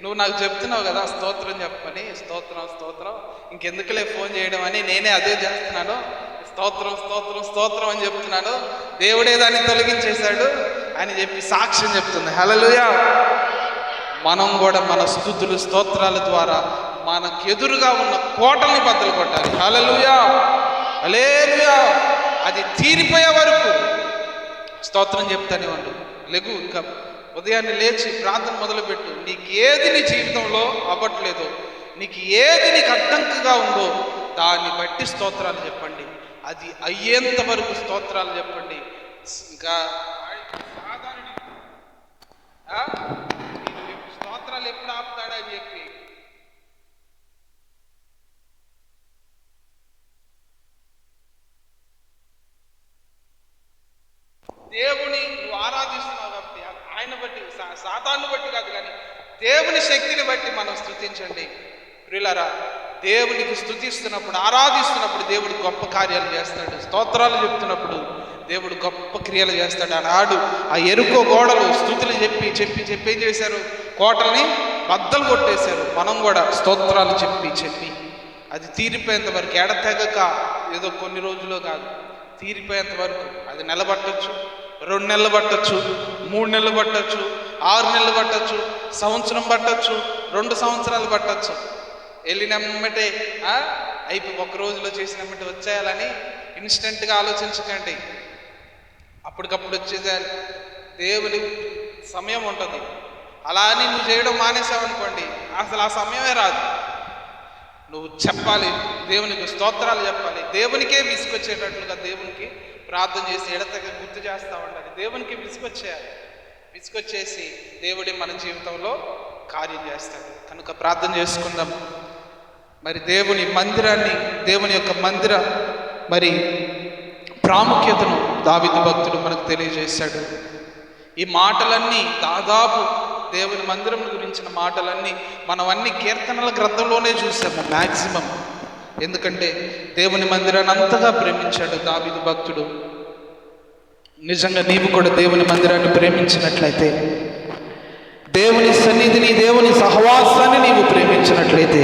నువ్వు నాకు చెప్తున్నావు కదా స్తోత్రం చెప్పని, స్తోత్రం స్తోత్రం, ఇంకెందుకులే ఫోన్ చేయడం అని నేనే అదే చేస్తున్నాను, స్తోత్రం స్తోత్రం స్తోత్రం అని చెప్తున్నాను, దేవుడే దాన్ని తొలగించేశాడు అని చెప్పి సాక్ష్యం చెప్తుంది. హల్లెలూయా. మనం కూడా మన స్తుతులు స్తోత్రాల ద్వారా మనకు ఎదురుగా ఉన్న కోటల్ని బద్దలు కొట్టాలి. హల్లెలూయా హల్లెలూయా. అది తీరిపోయే వరకు స్తోత్రం చెప్తానే ఉండు. లెగు, ఇంకా ఉదయాన్నే లేచి ప్రార్థన మొదలుపెట్టు. నీకు ఏది నీ జీవితంలో అవ్వట్లేదో, నీకు ఏది నీకు అడ్డంకుగా ఉందో దాన్ని బట్టి స్తోత్రాలు చెప్పండి. అది అయ్యేంత వరకు స్తోత్రాలు చెప్పండి. ఇంకా స్తోత్రాలు ఎప్పుడు ఆపుతాడా అని చెప్పి దేవుని నువ్వు ఆరాధిస్తున్నావు కాబట్టి, ఆయన బట్టి, సాతాను బట్టి కాదు కానీ దేవుని శక్తిని బట్టి మనం స్తుతించండి. ప్రియులారా, దేవునికి స్తుతిస్తున్నప్పుడు, ఆరాధిస్తున్నప్పుడు దేవుడు గొప్ప కార్యాలు చేస్తాడు. స్తోత్రాలు చెప్తున్నప్పుడు దేవుడు గొప్ప క్రియలు చేస్తాడు. ఆనాడు ఆ ఎరుకో గోడలు స్తుతులు చెప్పి చెప్పి చెప్పి ఏం చేశారు, కోటల్ని బద్దలు కొట్టేశారు. మనం కూడా స్తోత్రాలు చెప్పి చెప్పి అది తీరిపోయేంత వరకు, ఎడతెగక ఏదో కొన్ని రోజుల్లో కాదు, తీరిపోయేంత వరకు. అది నెల పట్టొచ్చు, 2 నెలలు పట్టొచ్చు, 3 నెలలు పట్టొచ్చు, 6 నెలలు పట్టొచ్చు, సంవత్సరం పట్టొచ్చు, 2 సంవత్సరాలు పట్టొచ్చు. వెళ్ళినమ్మటే అయిపోయి 1 రోజులో చేసినమ్మటే వచ్చేయాలని ఇన్స్టెంట్గా ఆలోచించకండి. అప్పటికప్పుడు వచ్చేసేయాలి. దేవుని సమయం ఉంటుంది. అలా అని నువ్వు చేయడం మానేసావనుకోండి, అసలు ఆ సమయమే రాదు. నువ్వు చెప్పాలి, దేవునికి స్తోత్రాలు చెప్పాలి, దేవునికే విసుకొచ్చేటట్లుగా దేవునికి ప్రార్థన చేసి ఎడతెగ గుర్తు చేస్తూ ఉండాలి. దేవునికి విసుకొచ్చేయాలి. విసుకొచ్చేసి దేవుడి మన జీవితంలో కార్యం చేస్తాడు. కనుక ప్రార్థన చేసుకుందాం. మరి దేవుని మందిరాన్ని, దేవుని యొక్క మందిర మరి ప్రాముఖ్యతను దావీదు భక్తుడు మనకు తెలియజేశాడు. ఈ మాటలన్నీ దాదాపు దేవుని మందిరం గురించిన మాటలన్నీ మనం అన్ని కీర్తనల గ్రంథంలోనే చూసాము మ్యాక్సిమం. ఎందుకంటే దేవుని మందిరాన్ని అంతగా ప్రేమించాడు దావీదు భక్తుడు. నిజంగా నీవు కూడా దేవుని మందిరాన్ని ప్రేమించినట్లయితే, దేవుని సన్నిధిని, దేవుని సహవాసాన్ని నీవు ప్రేమించినట్లయితే,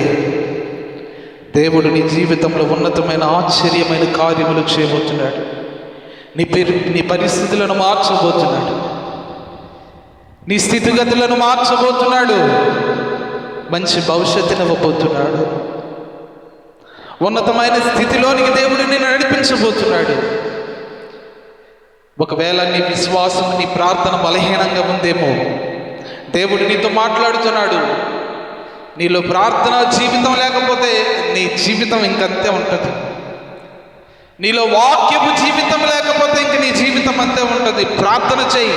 దేవుడు నీ జీవితంలో ఉన్నతమైన ఆశ్చర్యమైన కార్యములు చేయబోతున్నాడు. నీ పరిస్థితులను మార్చబోతున్నాడు, నీ స్థితిగతులను మార్చబోతున్నాడు, మంచి భవిష్యత్తును ఇవ్వబోతున్నాడు, ఉన్నతమైన స్థితిలోనికి దేవుడు నిన్ను నడిపించబోతున్నాడు. ఒకవేళ నీ విశ్వాసం, నీ ప్రార్థన బలహీనంగా ఉందేమో, దేవుడు నీతో మాట్లాడుతున్నాడు. నీలో ప్రార్థన జీవితం లేకపోతే నీ జీవితం ఇంకంతే ఉంటుంది. నీలో వాక్యపు జీవితం లేకపోతే ఇంక నీ జీవితం అంతే ఉంటుంది. ప్రార్థన చేయి.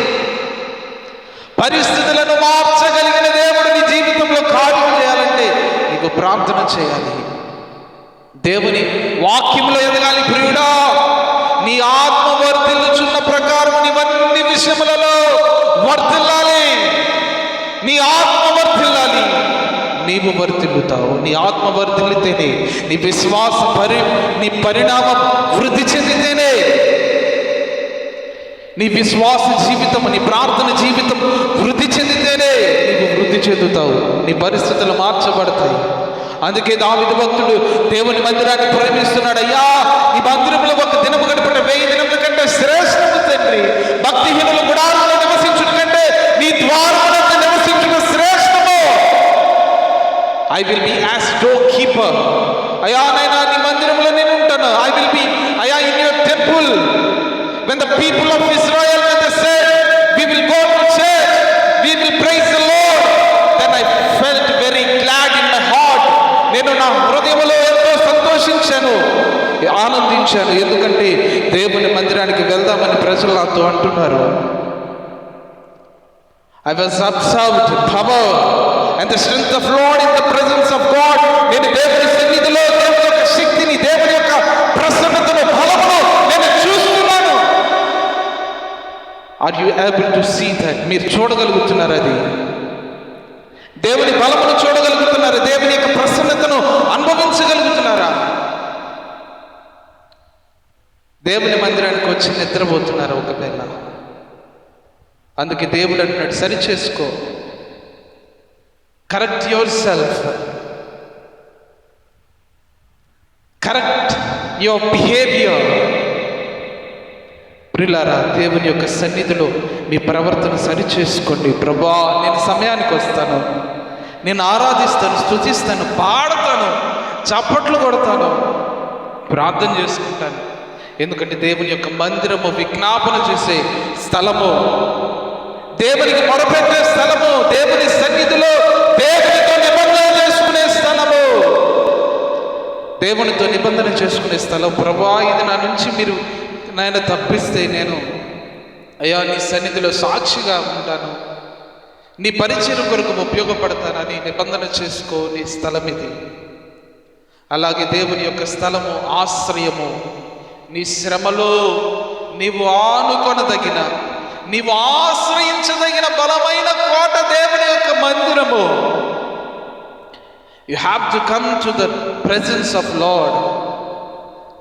పరిస్థితులను మార్చగలిగిన దేవుడు నీ జీవితంలో కార్యం చేయాలంటే నీకు ప్రార్థన చేయాలి. దేవుని వాక్యంలో ఎదగాలి. ప్రియుడా, నీ ఆత్మ వర్ధిల్లుచున్న ప్రకారం నీవన్ని విషయములలో వర్ధిల్లాలి. నీ ఆత్మ వర్ధిల్లాలి, నీవు వర్ధిల్లుతావు. నీ ఆత్మ వర్ధిల్లితేనే, నీ విశ్వాస నీ పరిణామం వృద్ధి చెందితేనే నీ విశ్వాస జీవితం, నీ ప్రార్థన జీవితం వృద్ధి చెందితేనే నీవు వృద్ధి చెందుతావు. నీ పరిస్థితులు మార్చబడతాయి. అందుకే దావీదు భక్తుడు దేవుని మందిరాన్ని ప్రేమిస్తున్నాడు. అయ్యా, ఈ మందిరంలో ఒక దినము గడిపిన 1000 దినముల కంటే శ్రేష్టము తండ్రి. భక్తిహీనుల గుడారంలో నివసించుట కంటే నీ ద్వారమునందు నివసించుట శ్రేష్టము. I will be as doorkeeper. అయ్యా నైనా నీ మందిరంలో నేను ఉంటాను. ఐ విల్ బి అయ్యా in your temple. When the people of Israel, when they said, we will go to church, we will praise the Lord, then I felt very glad in my heart. నేను నా హృదయంలో ఎంతో సంతోషించాను, ఆనందించాను. ఎందుకంటే దేవుని మందిరానికి వెళ్దామని ప్రజలు నాతో అంటున్నారు. I was observed power and the strength of Lord in the presence of God. నేను దేవుని సన్నిధిలో దేవుని యొక్క శక్తిని, దేవుని యొక్క ప్రసన్నతను, బలమును నేను చూస్తున్నాను. Are you able to see that? మీరు చూడగలుగుతున్నారు. అది దేవుని బలమును చూడగలుగుతున్నారు. దేవుని యొక్క ప్రసన్నతను అనుభవించగలుగుతున్నారా? దేవుని మందిరానికి వచ్చి నిద్రపోతున్నారు ఒకవేళ. అందుకే దేవుడు అంటున్నాడు, సరి చేసుకో. Correct your self, correct your behaviour. ప్రియులారా, దేవుని యొక్క సన్నిధిలో మీ ప్రవర్తన సరి చేసుకోండి. ప్రభా, నేను సమయానికి వస్తాను, నేను ఆరాధిస్తాను, స్తుతిస్తాను, పాడతాను, చప్పట్లు కొడతాను, ప్రార్థన చేసుకుంటాను. ఎందుకంటే దేవుని యొక్క మందిరము విజ్ఞాపన చేసే స్థలము, దేవునికి మొరపెట్టే స్థలము, దేవుని సన్నిధిలో దేవునితో నిబంధన చేసుకునే స్థలము, దేవునితో నిబంధన చేసుకునే స్థలం. ప్రభా, ఇది నా నుంచి మీరు నాయన తప్పిస్తే నేను అయ్యా నీ సన్నిధిలో సాక్షిగా ఉంటాను, నీ పరిచయం కొరకు ఉపయోగపడతానని నిబంధన చేసుకో. నీ స్థలం ఇది. అలాగే దేవుని యొక్క స్థలము, ఆశ్రయము, నీ శ్రమలో నీవు ఆనుకొనదగిన, నీవు ఆశ్రయించదగిన బలమైన కోట దేవుని యొక్క మందిరము. You have to come to the presence of lord.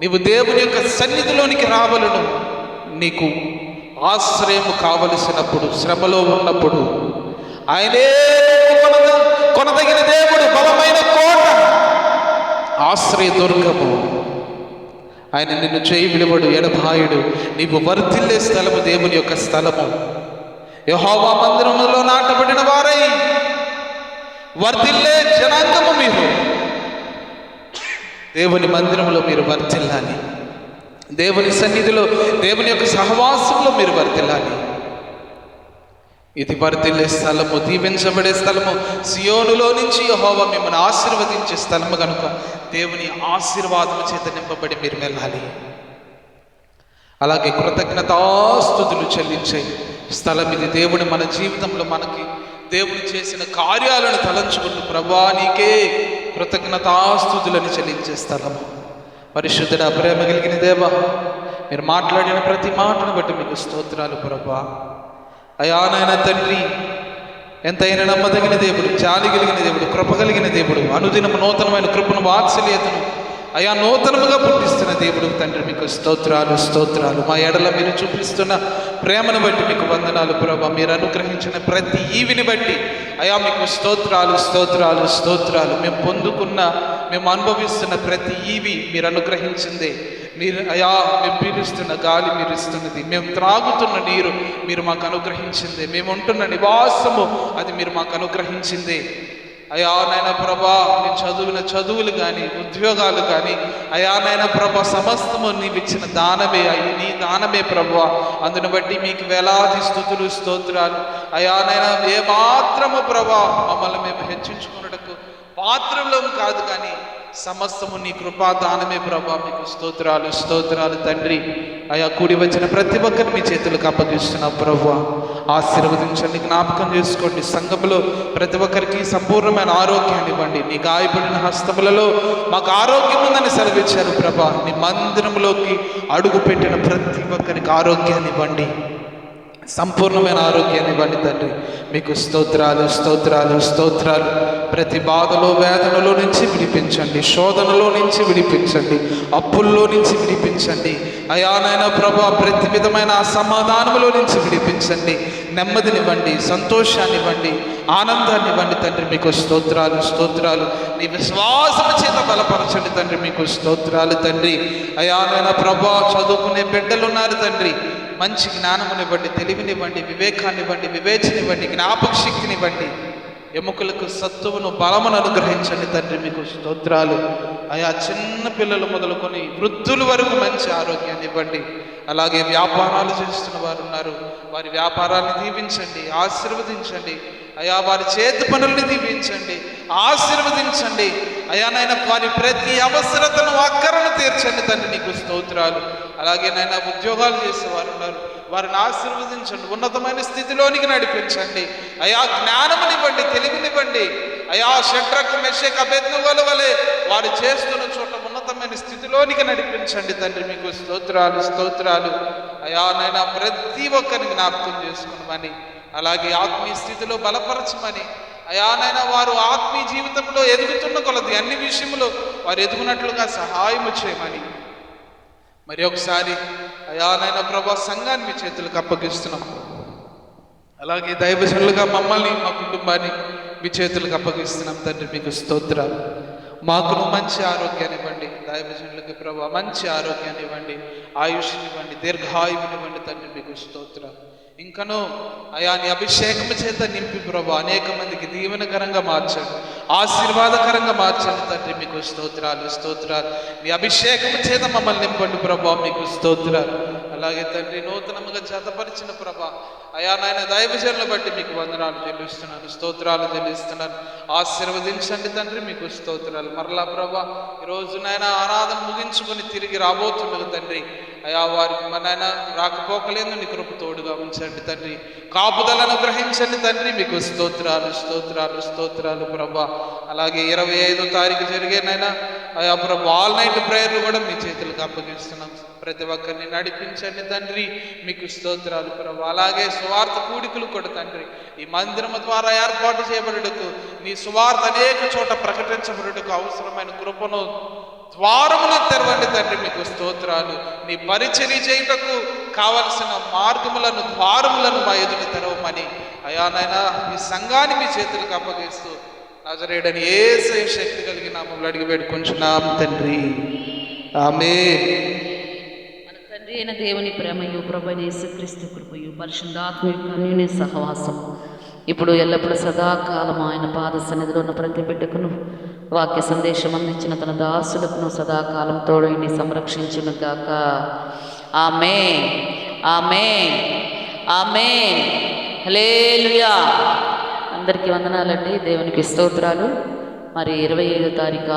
నీవు దేవుని యొక్క సన్నిధిలోనికి రావలను. నీకు ఆశ్రయము కావలసినప్పుడు, శ్రమలో ఉన్నప్పుడు ఆయనే కొనదగిన దేవుడు, బలమైన కోట, ఆశ్రయ దుర్గము. ఆయన నిన్ను చేయి విలువడు, ఎడబాయుడు. నీవు వర్ధిల్లే స్థలము దేవుని యొక్క స్థలము. యెహోవా మందిరములో నాటబడిన వారై వర్ధిల్లే జనాంగము మీరు. దేవుని మందిరంలో మీరు వర్ధిల్లాలి. దేవుని సన్నిధిలో, దేవుని యొక్క సహవాసంలో మీరు వర్ధిల్లాలి. ఇది వర్ధిల్లే స్థలము, దీవించబడే స్థలము. సియోనులో నుంచి యెహోవా మిమ్మల్ని ఆశీర్వదించే స్థలము కనుక దేవుని ఆశీర్వాదము చేత నింపబడి మీరు వెళ్ళాలి. అలాగే కృతజ్ఞతాస్తుతులు చెల్లించే స్థలం ఇది. దేవుడు మన జీవితంలో మనకి దేవుడు చేసిన కార్యాలను తలంచుకుంటూ ప్రభా నీకే కృతజ్ఞతాస్తుతులను చెల్లించే స్థలము. పరిశుద్ధుడా, ప్రేమ కలిగిన దేవా, మీరు మాట్లాడిన ప్రతి మాటను బట్టి మీకు స్తోత్రాలు ప్రభా. అయా నాయన తండ్రి, ఎంతైనా నమ్మదగిన దేవుడు, జాలి కలిగిన దేవుడు, కృప కలిగిన దేవుడు, అనుదినము నూతనమైన కృపను వాత్సల్యతను అయా నూతనముగా పుట్టిస్తున్న దేవుడు తండ్రి, మీకు స్తోత్రాలు స్తోత్రాలు. మా ఎడల మీరు చూపిస్తున్న ప్రేమను బట్టి మీకు వందనాలు ప్రభా. మీరు అనుగ్రహించిన ప్రతి ఈవిని బట్టి అయా మీకు స్తోత్రాలు స్తోత్రాలు స్తోత్రాలు. మేము అనుభవిస్తున్న ప్రతి ఈవి మీరు అనుగ్రహించిందే. మీరు అయా మేము పీలుస్తున్న గాలి మీరు ఇస్తున్నది, మేము త్రాగుతున్న నీరు మీరు మాకు అనుగ్రహించిందే, మేము ఉంటున్న నివాసము అది మీరు మాకు అనుగ్రహించిందే. అయా నాయన ప్రభా, నేను చదివిన చదువులు కానీ, ఉద్యోగాలు కానీ, అయా నాయన ప్రభా, సమస్తము నీవిచ్చిన దానమే, నీ దానమే ప్రభా. అందును బట్టి మీకు వేలాది స్తుతులు స్తోత్రాలు. అయా నాయన ఏమాత్రము ప్రభా మమ్మల్ని మేము హెచ్చించుకున్నటకు పాత్రలో కాదు, కానీ సమస్తము నీ కృపా దానమే ప్రభా. మీకు స్తోత్రాలు స్తోత్రాలు తండ్రి. అయా కూడి వచ్చిన ప్రతి ఒక్కరిని మీ చేతులకు అప్పగిస్తున్నాం ప్రభా. ఆశీర్వదించండి, జ్ఞాపకం చేసుకోండి. సంఘంలో ప్రతి ఒక్కరికి సంపూర్ణమైన ఆరోగ్యాన్ని ఇవ్వండి. నీ గాయపడిన హస్తములలో మాకు ఆరోగ్యం ఉందని సెలవిచ్చారు ప్రభా. నీ మందిరంలోకి అడుగు పెట్టిన ప్రతి ఒక్కరికి ఆరోగ్యాన్ని ఇవ్వండి, సంపూర్ణమైన ఆరోగ్యాన్ని ఇవ్వండి తండ్రి. మీకు స్తోత్రాలు స్తోత్రాలు స్తోత్రాలు. ప్రతి బాధలో వేదనలో నుంచి విడిపించండి, శోధనలో నుంచి విడిపించండి, అప్పుల్లో నుంచి విడిపించండి. అయా నాయన ప్రభా, ప్రతి విధమైన అసమాధానములో నుంచి విడిపించండి. నెమ్మదినివ్వండి, సంతోషాన్ని ఇవ్వండి, ఆనందాన్ని ఇవ్వండి తండ్రి. మీకు స్తోత్రాలు స్తోత్రాలు. నీ విశ్వాసము చేత బలపరచండి తండ్రి. మీకు స్తోత్రాలు తండ్రి. అయా నాయన ప్రభా, చదువుకునే బిడ్డలు ఉన్నారు తండ్రి. మంచి జ్ఞానమునివ్వండి, తెలివినివ్వండి, వివేకాన్నివ్వండి, వివేచనివ్వండి, జ్ఞాపక శక్తినివ్వండి. ఎముకలకు సత్తువును బలమును అనుగ్రహించండి తండ్రి. మీకు స్తోత్రాలు. అయా చిన్న పిల్లలు మొదలుకొని వృద్ధుల వరకు మంచి ఆరోగ్యాన్ని ఇవ్వండి. అలాగే వ్యాపారాలు చేస్తున్న వారు ఉన్నారు, వారి వ్యాపారాన్ని దీవించండి, ఆశీర్వదించండి. అయా వారి చేతి పనుల్ని దీవించండి, ఆశీర్వదించండి. అయా నాయన వారి ప్రతి అవసరతను అక్కరను తీర్చండి తండ్రి. నీకు స్తోత్రాలు. అలాగే నాయన ఉద్యోగాలు చేసేవారు ఉన్నారు, వారిని ఆశీర్వదించండి, ఉన్నతమైన స్థితిలోనికి నడిపించండి. అయా జ్ఞానమునివ్వండి, తెలివినివ్వండి. అయా షడ్రకు మెషక్ అబేద్నెగోల వలె వారు చేస్తున్న చోట ఉన్నతమైన స్థితిలోనికి నడిపించండి తండ్రి. మీకు స్తోత్రాలు స్తోత్రాలు. అయా నాయన ప్రతి ఒక్కరిని జ్ఞాపకం చేసుకున్నామని, అలాగే ఆత్మీయ స్థితిలో బలపరచమని, అయా నాయన వారు ఆత్మీయ జీవితంలో ఎదుగుతున్న కొలది అన్ని విషయంలో వారు ఎదుగునట్లుగా సహాయము చేయమని మరి ఒకసారి అయా నాయన ప్రభా సంఘాన్ని మీ చేతులకు అప్పగిస్తున్నాం. అలాగే దైవజనులుగా మమ్మల్ని, మా కుటుంబాన్ని మీ చేతులకు అప్పగిస్తున్నాం తండ్రి. మీకు స్తోత్రాలు. మాకును మంచి ఆరోగ్యాన్ని ఇవ్వండి. దైవజనులకు ప్రభా మంచి ఆరోగ్యాన్ని ఇవ్వండి, ఆయుష్నివ్వండి, దీర్ఘాయువునివ్వండి తండ్రి. మీకు స్తోత్రాలు. ఇంకను అయా నీ అభిషేకం చేత నింపి ప్రభా అనేక మందికి దీవెనకరంగా మార్చండి, ఆశీర్వాదకరంగా మార్చండి తండ్రి. మీకు స్తోత్రాలు స్తోత్రాలు. నీ అభిషేకం చేత మమ్మల్ని నింపండి ప్రభా. మీకు స్తోత్రాలు. అలాగే తండ్రి నూతనముగా జతపరిచిన ప్రభా అయా నాయన దైవజనులను బట్టి మీకు వందనాలు చెల్లిస్తున్నాను, స్తోత్రాలు చెల్లిస్తున్నాను. ఆశీర్వదించండి తండ్రి. మీకు స్తోత్రాలు. మరలా ప్రభా ఈరోజు నాయన ఆరాధన ముగించుకొని తిరిగి రాబోతుండగా తండ్రి అయా వారికి మన నాయన రాకపోకలేదు నీ కృప తోడుగా ఉంచండి తండ్రి. కాపుదలను గ్రహించండి తండ్రి. మీకు స్తోత్రాలు స్తోత్రాలు స్తోత్రాలు ప్రభా. అలాగే 25వ తారీఖు జరిగేనైనా అయా ప్రభా ఆల్ నైట్ ప్రేయర్లు కూడా మీ చేతులకు అప్పగిస్తున్నాం. ప్రతి ఒక్కరిని నడిపించండి తండ్రి. మీకు స్తోత్రాలు ప్రభా. అలాగే సువార్త కూడికలు కూడా తండ్రి ఈ మందిరము ద్వారా ఏర్పాటు చేయబడుటకు, నీ సువార్త అనేక చోట ప్రకటించబడుటకు అవసరమైన కృపను ద్వారములు తెరవండి తండ్రి. మీకు స్తోత్రాలు. నీ పరిచర్య చేయుటకు కావలసిన మార్గములను, ద్వారములను మా ఎదుట తెరవమని అయా నాయన ఈ సంఘాన్ని మీ చేతులకు అప్పగిస్తూ నజరేయుడైన యేసయ్య శక్తి కలిగిన నామములో అడిగి వేడుకొంచున్నాం తండ్రి. ఆమేన్. మన తండ్రి అయిన దేవుని ప్రేమయు ప్రభువైన యేసుక్రీస్తు కృపయు పరిశుద్ధాత్మ యొక్క అన్యోన్య సహవాసం ఇప్పుడు ఎల్లప్పుడూ సదాకాలం ఆయన పాద సన్నిధిలో ఉన్న ప్రతి బిడ్డకును, వాక్య సందేశం అందించిన తన దాసులకును సదాకాలం తోడైని సంరక్షించును గాక. ఆమేన్ ఆమేన్ ఆమేన్. హల్లెలూయా. అందరికీ వందనాలండి. దేవునికి స్తోత్రాలు. మరి 25వ తారీఖు